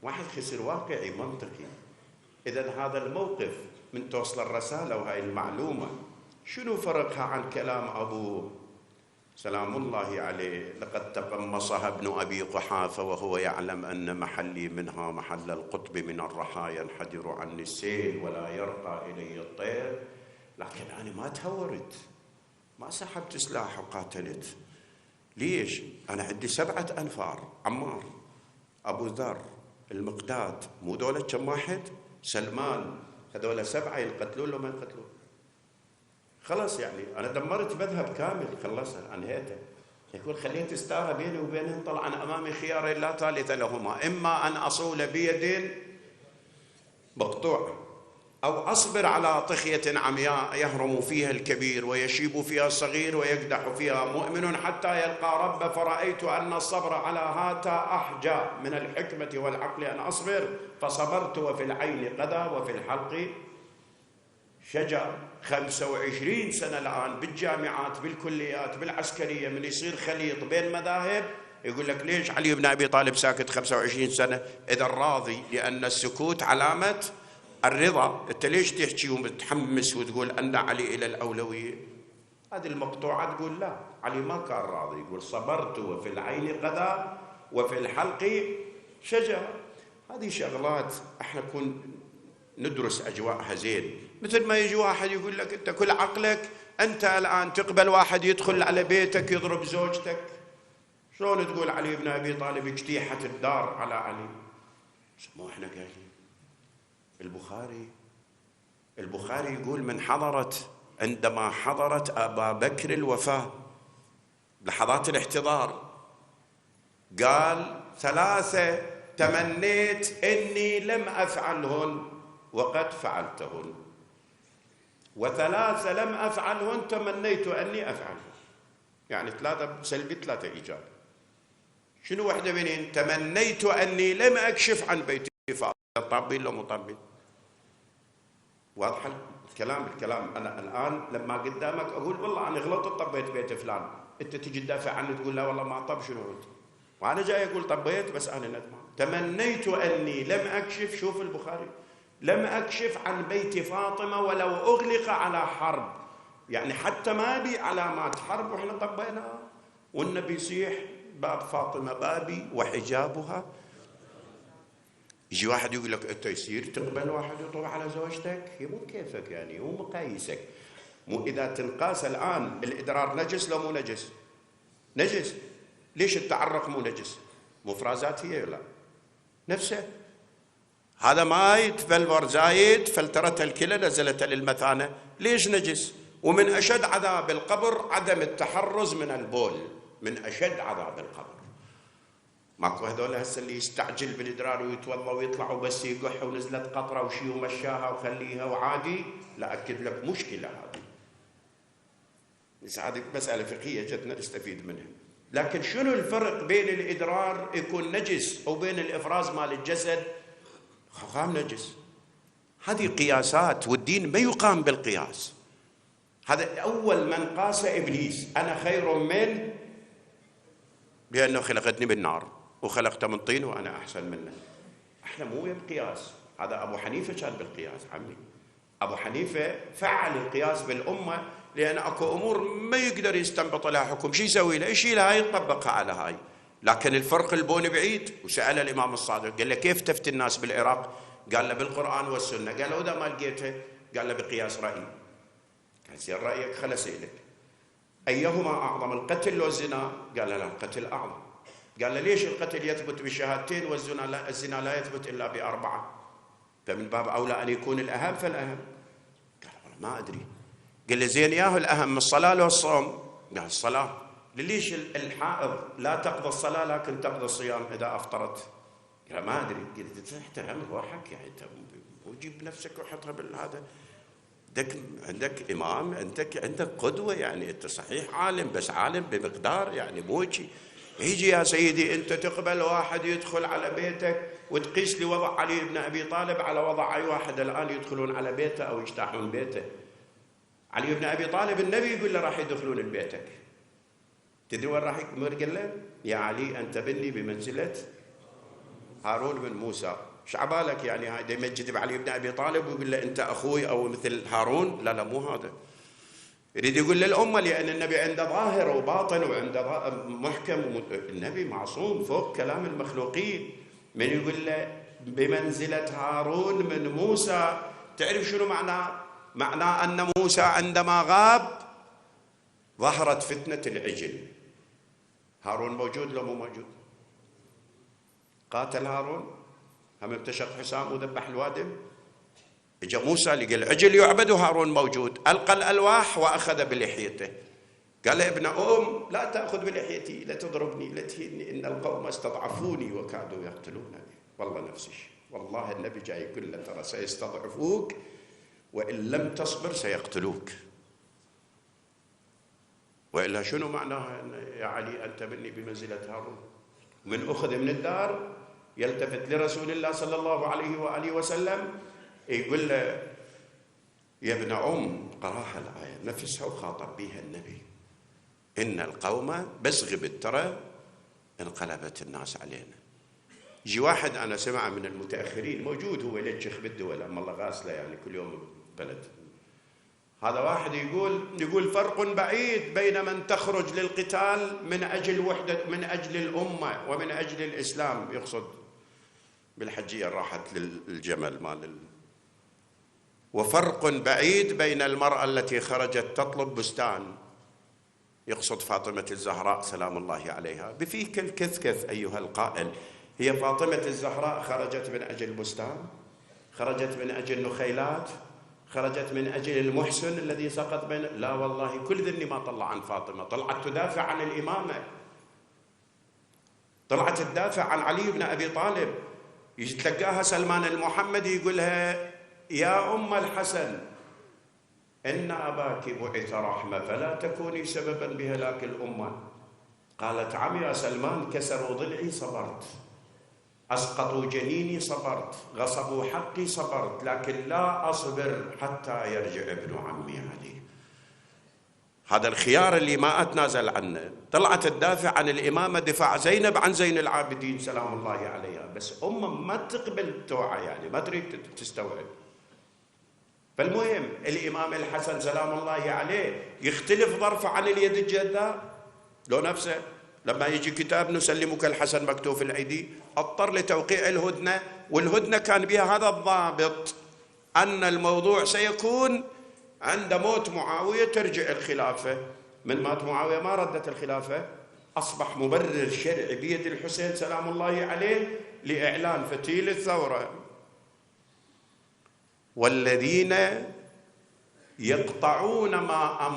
واحد خسر واقعي منطقي. إذن هذا الموقف من توصل الرسالة وهاي المعلومة شنو فرقها عن كلام أبوه سلام الله عليه؟ لقد تقمصها ابن أبي قحافة وهو يعلم أن محلي منها محل القطب من الرحى ينحدر عني السيل ولا يرقى إلي الطير. لكن أنا ما تهورت، ما سحبت سلاح وقاتلت. ليش؟ أنا عندي 7 أنفار، عمار، أبو ذر، المقداد، مو دولة كم واحد؟ سلمان، هذول 7 ينقتلون لو ما ينقتلون؟ خلاص يعني أنا دمرت مذهب كامل، خلصت أنهيته. يقول خليت استارة بيني وبينهم، طلعا أمامي خيارين لا ثالث لهما، إما أن أصول بيد مقطوع أو أصبر على طخية عمياء يهرم فيها الكبير ويشيب فيها الصغير ويكدح فيها مؤمن حتى يلقى رب، فرأيت أن الصبر على هذا أحجى من الحكمة والعقل أن أصبر، فصبرت وفي العين قذى وفي الحلق شجر. 25 سنة الآن بالجامعات بالكليات بالعسكرية من يصير خليط بين مذاهب، يقول لك ليش علي بن أبي طالب ساكت 25 سنة؟ إذا راضي، لأن السكوت علامة الرضا. أنت ليش تحكي ومتحمس وتقول أن علي إلى الأولوية؟ هذه المقطوعة تقول لا، علي ما كان راضي، يقول صبرت وفي العين قذى وفي الحلق شجر. هذه شغلات احنا نكون ندرس أجواءها زين. مثل ما يجي واحد يقول لك أنت كل عقلك أنت الآن تقبل واحد يدخل على بيتك يضرب زوجتك، شلون تقول علي بن أبي طالب اجتيحت الدار على علي؟ مو احنا قايلين. البخاري يقول من حضرت، عندما حضرت أبا بكر الوفاة لحظات الاحتضار، قال 3 تمنيت إني لم أفعلهن وقد فعلتهن، وثلاثة لم أفعلهن تمنيت أني أفعلهن. يعني ثلاثة سلبي ثلاثة إيجابي. شنو واحدة منهن؟ تمنيت أني لم أكشف عن بيت فاطمة. طابين لو مطابين؟ واضح الكلام. أنا الآن لما قدامك أقول والله أنا غلطت طبيت بيت فلان، أنت تجي تدافع عنه تقول لا والله ما طب، شنو قلت؟ وأنا جاي أقول طبيت بس أنا ندمان. تمنيت أني لم أكشف، شوف البخاري، لم أكشف عن بيت فاطمة ولو أغلق على حرب، يعني حتى ما بي علامات حرب وإحنا طبيناها، والنبي يصيح باب فاطمة بابي وحجابها. يجي واحد يقول لك أنت يصير تقبل واحد يطوف على زوجتك؟ هي مو كيفك، يعني هو مقايسك. مو إذا تنقاس الآن الإدرار نجس لو مو نجس؟ نجس. ليش التعرق مو نجس؟ مفرازات هي ولا نفسه؟ هذا ماء يتفلفر زايد، فلترته الكلى نزلت للمثانة، ليش نجس؟ ومن أشد عذاب القبر عدم التحرز من البول، من أشد عذاب القبر. ماكو هذول هسه اللي يستعجل بالإدرار ويتوضا ويطلع وبس يقح ونزلت قطرة وشي ومشاها وخليها وعادي، لا أكد لك مشكلة هذه. هذه مسألة فقهية جدنا نستفيد منها. لكن شنو الفرق بين الإدرار يكون نجس وبين الإفراز مال الجسد خام نجس؟ هذه قياسات، والدين ما يقام بالقياس. هذا أول من قاس إبليس، أنا خير من، لأنه خلقتني بالنار وخلقته من طين وأنا أحسن منه. احنا مو بالقياس. هذا أبو حنيفة كان بالقياس. عمي أبو حنيفة فعل القياس بالأمة، لأن أكو أمور ما يقدر يستنبط لها حكم، شو يسوي لها؟ يشيلها هاي يطبقها على هاي. لكن الفرق البون بعيد. وسأل الإمام الصادق قال له كيف تفتي الناس بالعراق؟ قال له بالقرآن والسنة. قال له إذا ما لقيتها قال له بقياس رأيي. قال زين رأيك خل أسألك أيهما أعظم، القتل لو الزنا؟ قال له لا القتل أعظم. قال له ليش القتل يثبت بالشهادتين والزنا لا يثبت إلا ب4؟ فمن باب أولى أن يكون الأهم فالأهم. قال والله ما أدري. قال له زين ياهو الأهم الصلاة لو الصوم؟ قال الصلاة. ليش الحائض لا تقضى الصلاة لكن تقضى الصيام إذا أفطرت؟ قال ما أدري. قلت تحترم روحك، يعني أنت وجيب نفسك وحطها بالهذا. عندك إمام، عندك قدوة، يعني أنت صحيح عالم بس عالم بمقدار، يعني مو شيء يجي يا سيدي أنت تقبل واحد يدخل على بيتك وتقيس لي وضع علي بن أبي طالب على وضع أي واحد الآن يدخلون على بيته أو يجتاحون بيته. علي بن أبي طالب النبي يقول له راح يدخلون ببيتك، تدري وين راح يمر؟ قال له يا علي أنت بني بمنزلة هارون بن موسى. شعبالك يعني هذا يمجد بعلي بن أبي طالب ويقول له أنت أخوي أو مثل هارون؟ لا مو هذا. يريد يقول للأمة لأن النبي عنده ظاهر وباطن وعنده محكم النبي معصوم فوق كلام المخلوقين. من يقول له بمنزلة هارون من موسى، تعرف شنو معناه؟ معناه أن موسى عندما غاب ظهرت فتنة العجل. هارون موجود لو مو موجود؟ قاتل هارون، هم امتشق حسام وذبح الوادم. اجا موسى لقى العجل يعبد وهارون موجود، ألقى الألواح وأخذ بلحيته. قال ابن لا تأخذ بلحيتي، لا تضربني لا تهيني، إن القوم استضعفوني وكادوا يقتلونني. والله نفس الشيء، والله النبي جاي يقول له ترى سيستضعفوك وإن لم تصبر سيقتلوك. وإلا شنو معناها يا علي أنت مني بمنزلة هارون؟ من أخذ من الدار يلتفت لرسول الله صلى الله عليه وآله وسلم يقول له يا ابن قراها الآية نفسها وخاطب بها النبي، إن القوم بس غبت ترى انقلبت الناس علينا. يجي واحد أنا سمع من المتأخرين موجود هو يلجخ بالدول أما الله غاسله يعني كل يوم بلد، هذا واحد يقول فرق بعيد بين من تخرج للقتال من أجل وحدة، من أجل الأمة ومن أجل الإسلام، يقصد بالحجية راحت للجمل مال وفرق بعيد بين المرأة التي خرجت تطلب بستان، يقصد فاطمة الزهراء سلام الله عليها. بفيك الكثكث أيها القائل، هي فاطمة الزهراء خرجت من أجل بستان؟ خرجت من أجل نخيلات؟ خرجت من أجل المحسن الذي سقط بين؟ لا والله كل ذني ما طلع عن فاطمة، طلعت تدافع عن الإمامة، طلعت تدافع عن علي بن أبي طالب، يتلقاها سلمان المحمدي يقولها: يا أم الحسن، إن أباك بعث رحمة فلا تكوني سببا بهلاك الأمة. قالت: عم يا سلمان، كسروا ضلعي صبرت، أسقطوا جنيني صبرت، غصبوا حقي صبرت، لكن لا أصبر حتى يرجع ابن عمي علي. هذا الخيار اللي ما أتنازل عنه. طلعت تدافع عن الإمامة دفاع زينب عن زين العابدين سلام الله عليها، بس ما تقبل توعى، يعني ما تريد تستوعب. فالمهم الإمام الحسن سلام الله عليه يختلف ظرفه عن اليد الجداء، لو نفسه لما يجي كتاب نسلمك الحسن مكتوب في الأيدي اضطر لتوقيع الهدنة، والهدنة كان بها هذا الضابط أن الموضوع سيكون عند موت معاوية ترجع الخلافة. من مات معاوية ما ردت الخلافة، أصبح مبرر شرعي بيد الحسين سلام الله عليه لإعلان فتيل الثورة. والذين يقطعون ما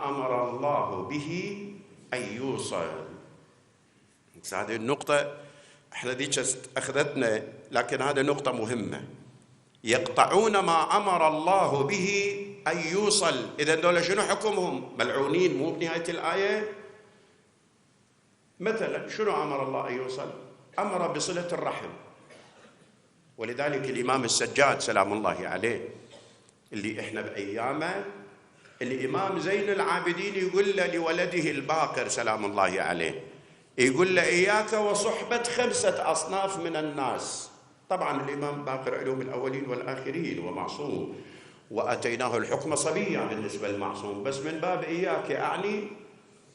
أمر الله به أن يوصل. هذه النقطة احنا ذيك أخذتنا، لكن هذه نقطة مهمة. يقطعون ما أمر الله به أن يوصل. إذا دول شنو حكمهم؟ ملعونين مو بنهاية الآية؟ مثلا شنو أمر الله أن يوصل؟ أمر بصلة الرحم. ولذلك الإمام السجاد سلام الله عليه اللي إحنا بأيامه، الإمام زين العابدين يقول له لولده الباقر سلام الله عليه، يقول له: إياك وصحبة 5 أصناف من الناس. طبعا الإمام باقر علوم الأولين والآخرين ومعصوم، وأتيناه الحكم صبيا بالنسبة للمعصوم، بس من باب إياك أعني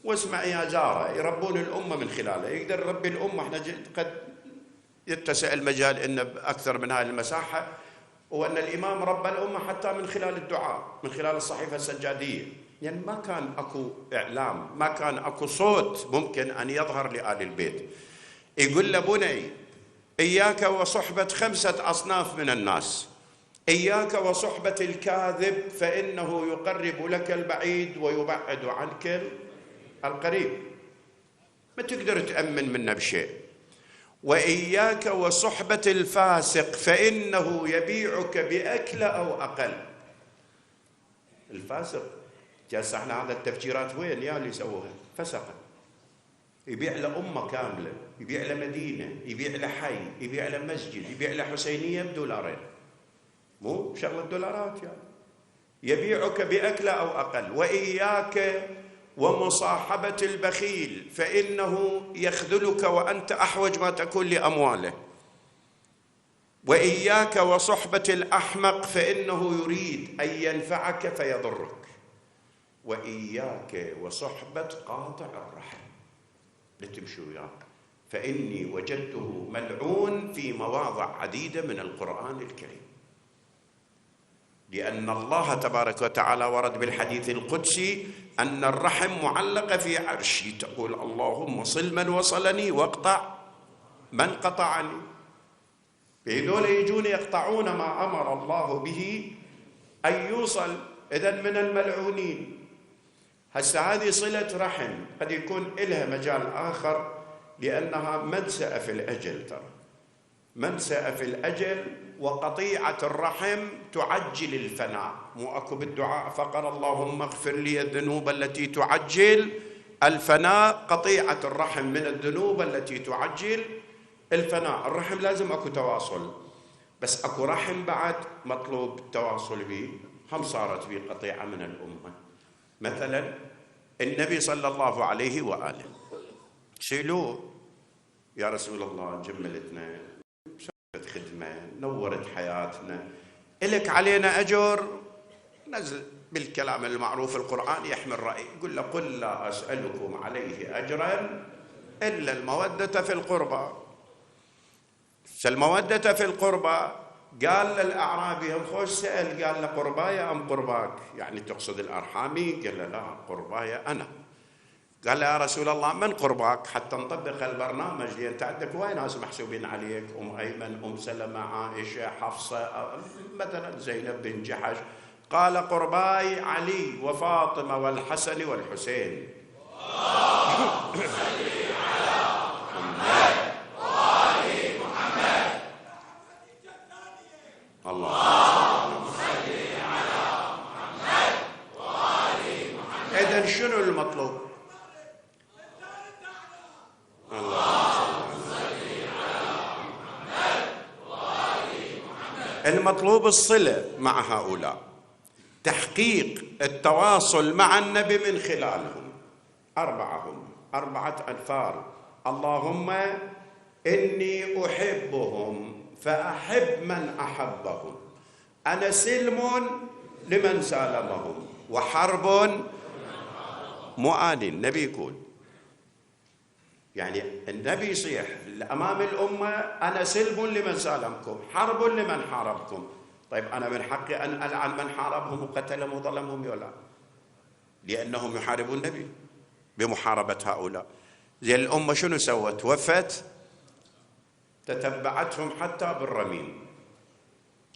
واسمع يا جارة، يربون الأمة من خلاله. يقدر يربي الأمة. احنا قد يتسع المجال إن أكثر من هذه المساحة، وأن الإمام ربى الأمة حتى من خلال الدعاء، من خلال الصحيفة السجادية. يعني ما كان أكو إعلام، ما كان أكو صوت ممكن أن يظهر لآل البيت. يقول له: بني إياك وصحبة 5 أصناف من الناس. إياك وصحبة الكاذب فإنه يقرب لك البعيد ويبعد عنك القريب، ما تقدر تأمن منه بشيء. وإياك وصحبة الفاسق فإنه يبيعك بأكل أو أقل. الفاسق جالس احنا هذا التفجيرات وين يا اللي سووها؟ فسقا. يبيع له أمة كاملة، يبيع له مدينة، يبيع له حي، يبيع له مسجد، يبيع له حسينية $2، مو شغلة دولارات يعني. يبيعك بأكل أو أقل. وإياك ومصاحبة البخيل فإنه يخذلك وأنت أحوج ما تكون لأمواله. وإياك وصحبة الأحمق فإنه يريد أن ينفعك فيضرك. وإياك وصحبة قاطع الرحم، لتمشوا وياه، فإني وجدته ملعون في مواضع عديدة من القرآن الكريم. لأن الله تبارك وتعالى ورد بالحديث القدسي أن الرحم معلقة في عرشي، تقول: اللهم صل من وصلني واقطع من قطعني. هذول يجون يقطعون ما أمر الله به أن يوصل. إذن من الملعونين. هسه هذه صلة رحم قد يكون إلها مجال آخر، لأنها منسأة في الأجل. ترى منسأة في الأجل. وقطيعة الرحم تعجل الفناء. مو أكو بالدعاء فقر: اللهم اغفر لي الذنوب التي تعجل الفناء. قطيعة الرحم من الذنوب التي تعجل الفناء. الرحم لازم أكو تواصل، بس أكو رحم بعد مطلوب التواصل به. هم صارت به قطيعة من الأمة. مثلا النبي صلى الله عليه وآله شيلوه: يا رسول الله جملتنا، سوت خدمة، نورت حياتنا، إلك علينا أجر. نزل بالكلام المعروف القرآن يحمل رأي، يقول له: قل لا أسألكم عليه أجرا إلا المودة في القربى. المودة في القربى. قال للأعرابي: هم خوش سأل، قال له: قربايا أم قرباك؟ يعني تقصد الأرحامي؟ قال له: لا، قربايا أنا. قال له: يا رسول الله من قرباك حتى نطبق البرنامج؟ لأن أنت عندك وايد ناس محسوبين عليك، أم أيمن، أم سلمة، عائشة، حفصة، مثلا زينب بن جحش. قال: قرباي علي وفاطمة والحسن والحسين. اللهم صل على محمد وآل محمد. شنو المطلوب؟ المطلوب الصلة مع هؤلاء، تحقيق التواصل مع النبي من خلالهم. أربعة أنفار: اللهم إني أحبهم فأحب من أحبهم، أنا سلم لمن سالمهم وحرب مؤان. النبي يقول، يعني النبي يصيح أمام الأمة: أنا سلم لمن سالمكم، حرب لمن حاربكم. طيب أنا من حقي أن ألعن من حاربهم وقتلهم وظلمهم ولا؟ لأنهم يحاربون النبي بمحاربة هؤلاء. زي الأمة شنو سوت؟ وفت، تتبعتهم حتى بالرميم،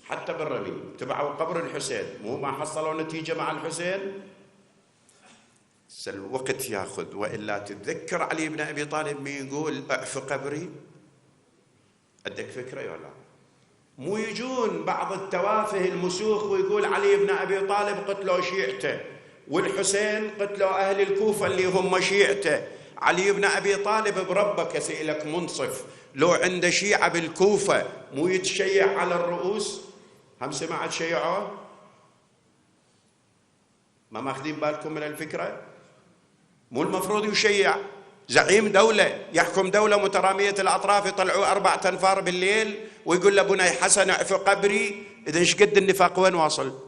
حتى بالرميم تبعوا قبر الحسين، مو ما حصلوا نتيجة مع الحسين. الوقت ياخذ، والا تتذكر علي بن ابي طالب مين يقول اعف قبري؟ عندك فكره ولا لا؟ مو يجون بعض التوافه المسوخ ويقول علي بن ابي طالب قتلوا شيعته، والحسين قتلوا اهل الكوفه اللي هم شيعته. علي بن ابي طالب بربك اسالك منصف، لو عنده شيعه بالكوفه مو يتشيع على الرؤوس؟ هم سمعت شيعوه؟ ما ماخذين بالكم من الفكره؟ مو المفروض يشيع؟ زعيم دولة يحكم دولة مترامية الأطراف يطلعوا 4 أنفار بالليل ويقول لبني حسن اعف قبري. إذا إيش قد النفاق وين واصل؟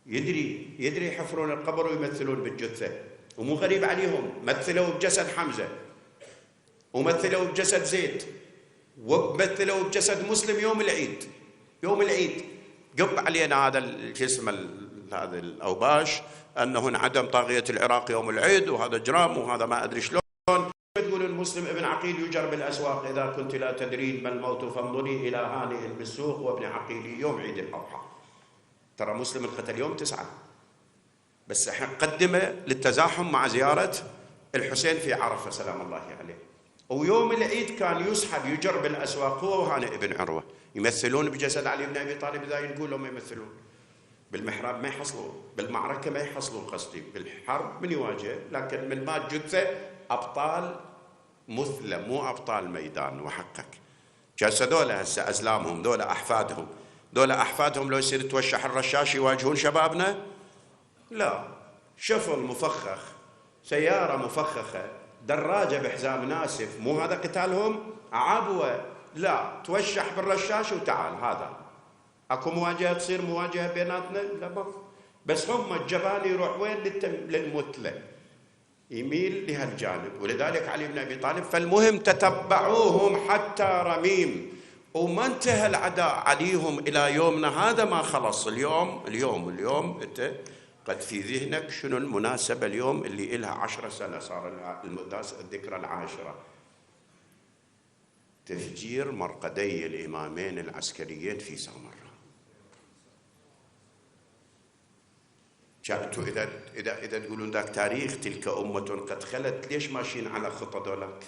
يدري يحفرون القبر ويمثلون بالجثة، ومو غريب عليهم. مثلوا بجسد حمزة، ومثلوا بجسد زيد، ومثلوا بجسد مسلم يوم العيد قب علينا هذا شو اسمه هذا الأوباش أنه انعدم طاغية العراق يوم العيد، وهذا جرام وهذا ما أدري شلون. تقول المسلم ابن عقيل يجر بالأسواق إذا كنت لا تدرين ما الموت فانظري إلى هانئ بالسوق وابن عقيل يوم عيد الأضحى. ترى مسلم القتل يوم 9، بس قدمه للتزاحم مع زيارة الحسين في عرفة سلام الله عليه. ويوم العيد كان يسحب يجر بالأسواق هو وهانئ بن عروة، يمثلون بجسد علي بن أبي طالب. إذا يقول لهم يمثلون بالمحراب ما يحصلون، بالمعركة ما يحصلون، قصدي بالحرب من يواجه، لكن من مات جثة أبطال مثلى مو أبطال ميدان. وحقك جالسة دولة هسه أزلامهم، دولة أحفادهم لو يصير توشح الرشاش يواجهون شبابنا؟ لا، شفل مفخخ، سيارة مفخخة، دراجة بحزام ناسف، مو هذا قتالهم؟ عبوة، لا توشح بالرشاش وتعال. هذا اكو مواجهه تصير مواجهه بيناتنا؟ لا ما. بس هم الجبان يروح وين؟ للمثلى، يميل لهالجانب. ولذلك علي بن ابي طالب فالمهم تتبعوهم حتى رميم، وما انتهى العداء عليهم الى يومنا هذا، ما خلص. اليوم انت قد في ذهنك شنو المناسبه اليوم اللي إلها 10 سنه صار لها الذكرى العاشره، تفجير مرقدي الامامين العسكريين في سامراء. شافتوا اذا تقولون ذاك تاريخ تلك امه قد خلت، ليش ماشيين على خطى دولك؟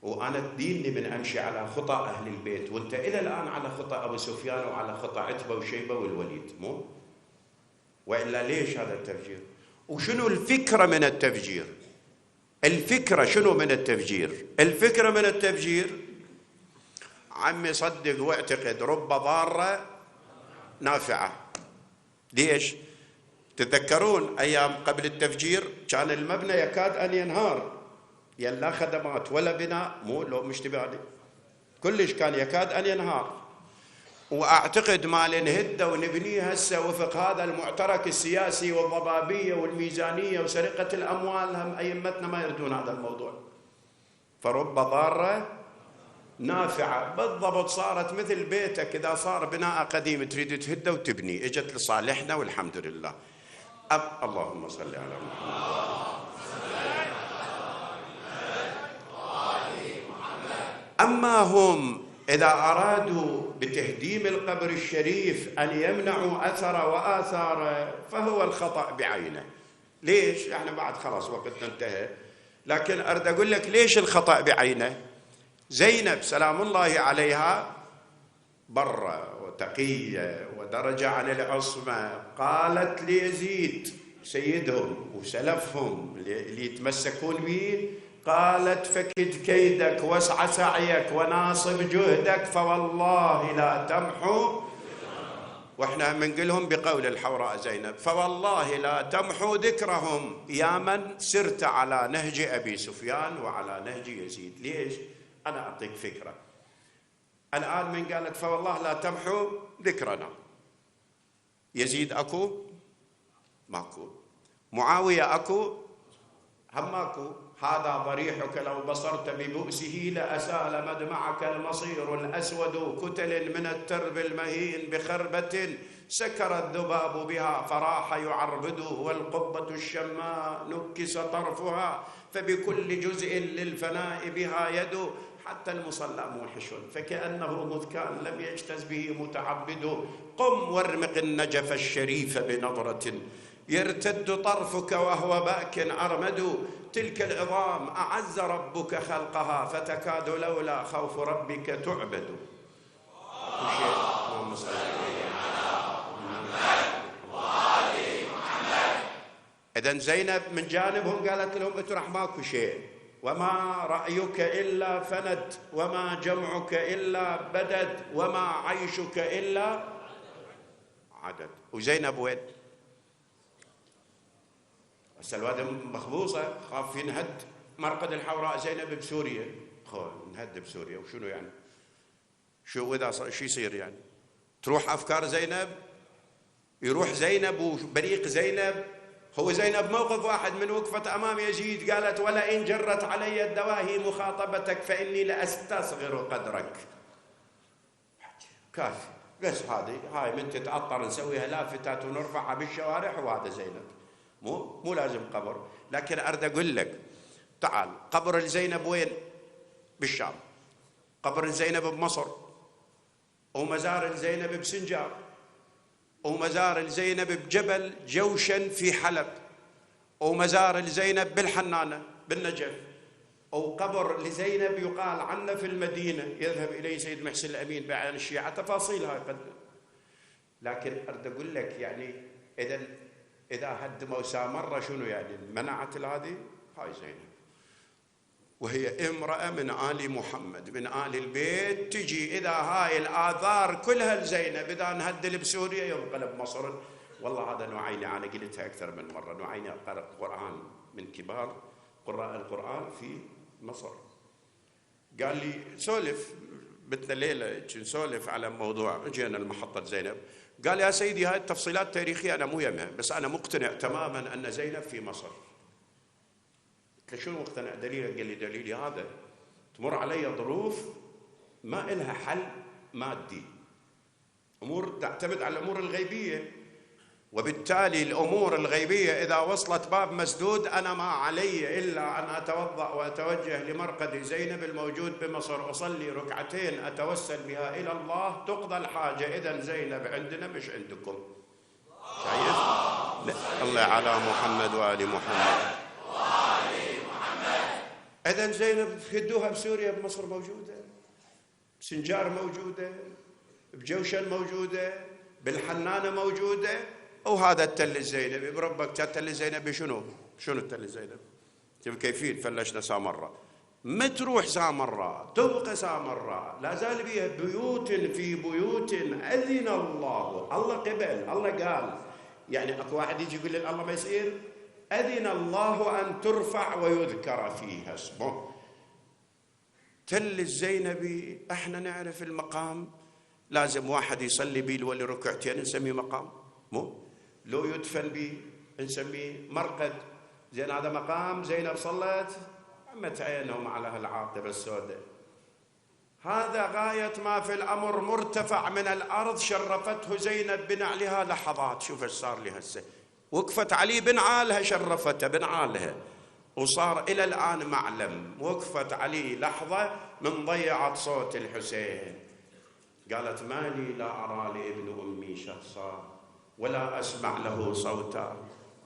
وانا تديني من امشي على خطى اهل البيت، وانت الى الان على خطى ابو سفيان وعلى خطى عتبه وشيبه والوليد، مو؟ والا ليش هذا التفجير؟ وشنو الفكره من التفجير؟ الفكره شنو من التفجير؟ الفكره من التفجير عمي صدق واعتقد رب ضاره نافعه. ليش؟ تتذكرون أيام قبل التفجير كان المبنى يكاد أن ينهار، لا خدمات ولا بناء، مو لو مش تبالي كلش كان يكاد أن ينهار. وأعتقد ما نهده ونبنيه هسه وفق هذا المعترك السياسي والضبابية والميزانية وسرقة الأموال، هم أئمتنا ما يردون هذا الموضوع. فرب ضارة نافعة بالضبط. صارت مثل بيتك إذا صار بناء قديم تريد تهده وتبني، اجت لصالحنا والحمد لله. اللهم صل على محمد. أما هم إذا أرادوا بتهديم القبر الشريف أن يمنعوا أثر وآثاره فهو الخطأ بعينه. ليش؟ احنا بعد خلاص وقتنا انتهى، لكن أريد أقول لك ليش الخطأ بعينه. زينب سلام الله عليها برة وتقية ودرجة عن العصمة، قالت ليزيد سيدهم وسلفهم اللي يتمسكون به، قالت فكد كيدك واسع سعيك وناصب جهدك فوالله لا تمحو. واحنا منقلهم بقول الحوراء زينب: فوالله لا تمحو ذكرهم يا من سرت على نهج أبي سفيان وعلى نهج يزيد. ليش؟ أنا أعطيك فكرة. الآن من قالت فوالله لا تمحو ذكرنا، يزيد أكو؟ ماكو. معاوية أكو؟ هم ماكو. هذا ضريحك لو بصرت ببؤسه لأسال مدمعك المصير الأسود كتل من الترب المهين بخربة سكر الذباب بها فراح يعربد، والقبة الشماء نكس طرفها فبكل جزء للفناء بها يد، حتى المصلى موحش فكأنه مذ كان لم يجتز به متعبد. قم وارمق النجف الشريف بنظرة يرتد طرفك وهو باك أرمد، تلك العظام أعز ربك خلقها فتكاد لولا خوف ربك تعبد. إذن زينب من جانبهم قالت لهم اترح ماكو شيء، وما رأيك إلا فند، وما جمعك إلا بدد، وما عيشك إلا عدد. وزينب وين؟ هسه الواد مخبوصة، خاف ينهد مرقد الحوراء زينب بسوريا. نهد بسوريا وشنو يعني؟ شو إذا شو يصير يعني؟ تروح أفكار زينب، يروح زينب وبريق زينب. هو زينب موقف واحد من وقفة أمام يزيد قالت: ولئن جرت علي الدواهي مخاطبتك فإني لأستصغر قدرك. كافي بس هاي من تتعطر نسويها لافتات ونرفعها بالشوارع، وهذا زينب. مو لازم قبر. لكن أريد أقول لك تعال، قبر الزينب وين؟ بالشام. قبر الزينب بمصر، ومزار الزينب بسنجار، ومزار الزينب بجبل جوشن في حلب، ومزار الزينب بالحنانة بالنجف، وقبر لزينب يقال عنه في المدينة يذهب إليه سيد محسن الأمين بعين الشيعة. تفاصيل هاي قد، لكن أريد أقول لك يعني إذا هدموا سامرة شنو يعني؟ منعت هذه هاي زينب، وهي امرأة من آل محمد من آل البيت، تجي إذا هاي الآثار كلها لزينب، إذا نهدل بسوريا ينقلب مصر. والله هذا نعيني، أنا قلتها أكثر من مرة، نعيني قرأ قرآن من كبار قراء القرآن في مصر، قال لي سولف بتنا ليلة نسولف على موضوع، جينا المحطة زينب، قال يا سيدي هاي التفصيلات التاريخية أنا مو يمها، بس أنا مقتنع تماما أن زينب في مصر. قلت شنو مقتنع؟ دليلك؟ قال لي دليلي هذا، تمر علي ظروف ما إلها حل مادي، أمور تعتمد على الأمور الغيبية، وبالتالي الأمور الغيبية إذا وصلت باب مسدود أنا ما علي إلا أن أتوضأ وأتوجه لمرقد زينب الموجود بمصر، أصلي ركعتين أتوسل بها إلى الله تقضى الحاجة. إذن زينب عندنا مش عندكم. شايف؟ الله على محمد وآل محمد. إذن زينب هدوها بسوريا بمصر موجودة، بسنجار موجودة، بجوشن موجودة، بالحنانة موجودة، وهذا التل الزينبي بربك. تل الزينبي شنو التل الزينبي؟ كيفين فلشنا سامرة، ما تروح سامرة تبقى سامرة، لا زال بها بيوت في بيوت أذن الله قبل، الله قال. يعني أكو واحد يجي يقول لي الله ما يصير، أذن الله أن ترفع ويذكر فيها اسمه. تل الزينبي احنا نعرف المقام، لازم واحد يصلي بيه الولي ركعتين نسميه مقام، مو لو يدفن به نسميه مرقد. زين هذا مقام زينب صلت عمت عينهم على هالعاقبة السوداء. هذا غاية ما في الأمر، مرتفع من الأرض شرفته زينب بنعلها لحظات. شوف ايش صار لي هسه، وقفت علي بنعالها شرفته بنعالها، وصار إلى الآن معلم. وقفت علي لحظة من ضيعت صوت الحسين، قالت مالي لا أرى لابن أمي شخصا ولا أسمع له صوتا.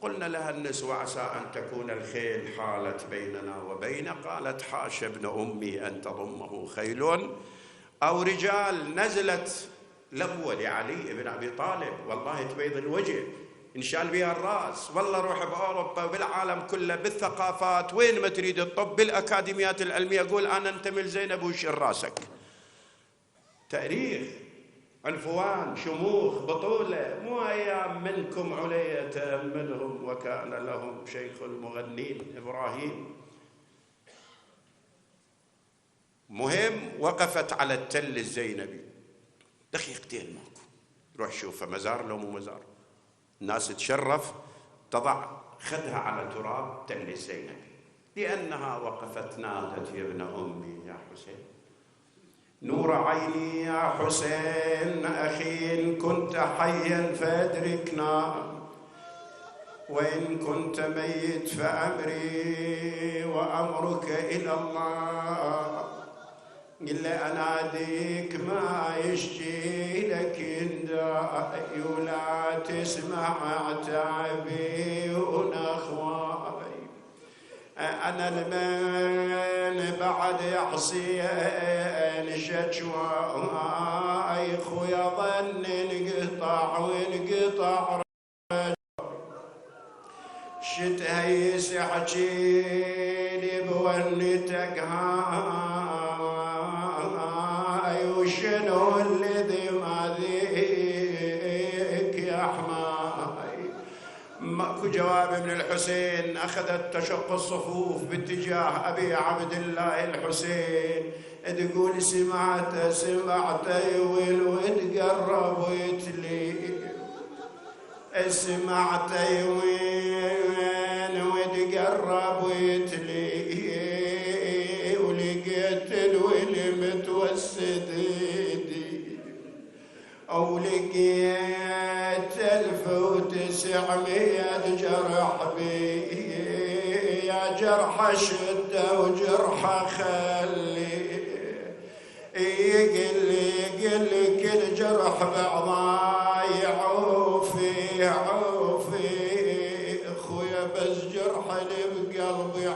قلنا لها النسوة عسى أن تكون الخيل حالت بيننا وبينه، قالت حاش ابن أمي أن تضمه خيل أو رجال. نزلت لغوة لعلي بن أبي طالب، والله تبيض الوجه انشال بها الرأس. والله روح بأوروبا وبالعالم كله بالثقافات، وين ما تريد الطب بالأكاديميات العلمية، قول أنا أنتمي لزينب وشيل راسك. تاريخ، عنفوان، شموخ، بطولة، مو أيام منكم علية منهم وكان لهم شيخ المغنين إبراهيم. مهم وقفت على التل الزينبي دقيقتين ماكو، روح شوفه مزار لو مو مزار. الناس تشرف تضع خدها على تراب تل الزينبي، لأنها وقفت نادت يا ابن أمي يا حسين، نور عيني يا حسين أخي، إن كنت حيا فأدركنا، وإن كنت ميت فأمري وأمرك إلى الله. قل أناديك ما يشجي لك نداء، ولا تسمع عتابي ونخواي. أنا المن بعد حسين شجواي، خويا ظن انقطع وانقطع شتهيس حجيلي بولتك هاي، وشنو الذي ما ذيك يا حماي. ماكو جواب من الحسين، أخذت تشق الصفوف باتجاه أبي عبد الله الحسين، تقول سمعت وين قرب ويتلي، سمعت وين وتقرب ويتلي، ولقيت الولي متوسد ايدي، او لقيت 1900 جرح بي، يا جرح شده وجرح خلي، يقل كل جرح بعضا يعوفي عوفي، خويا بس جرح اللي بقلبي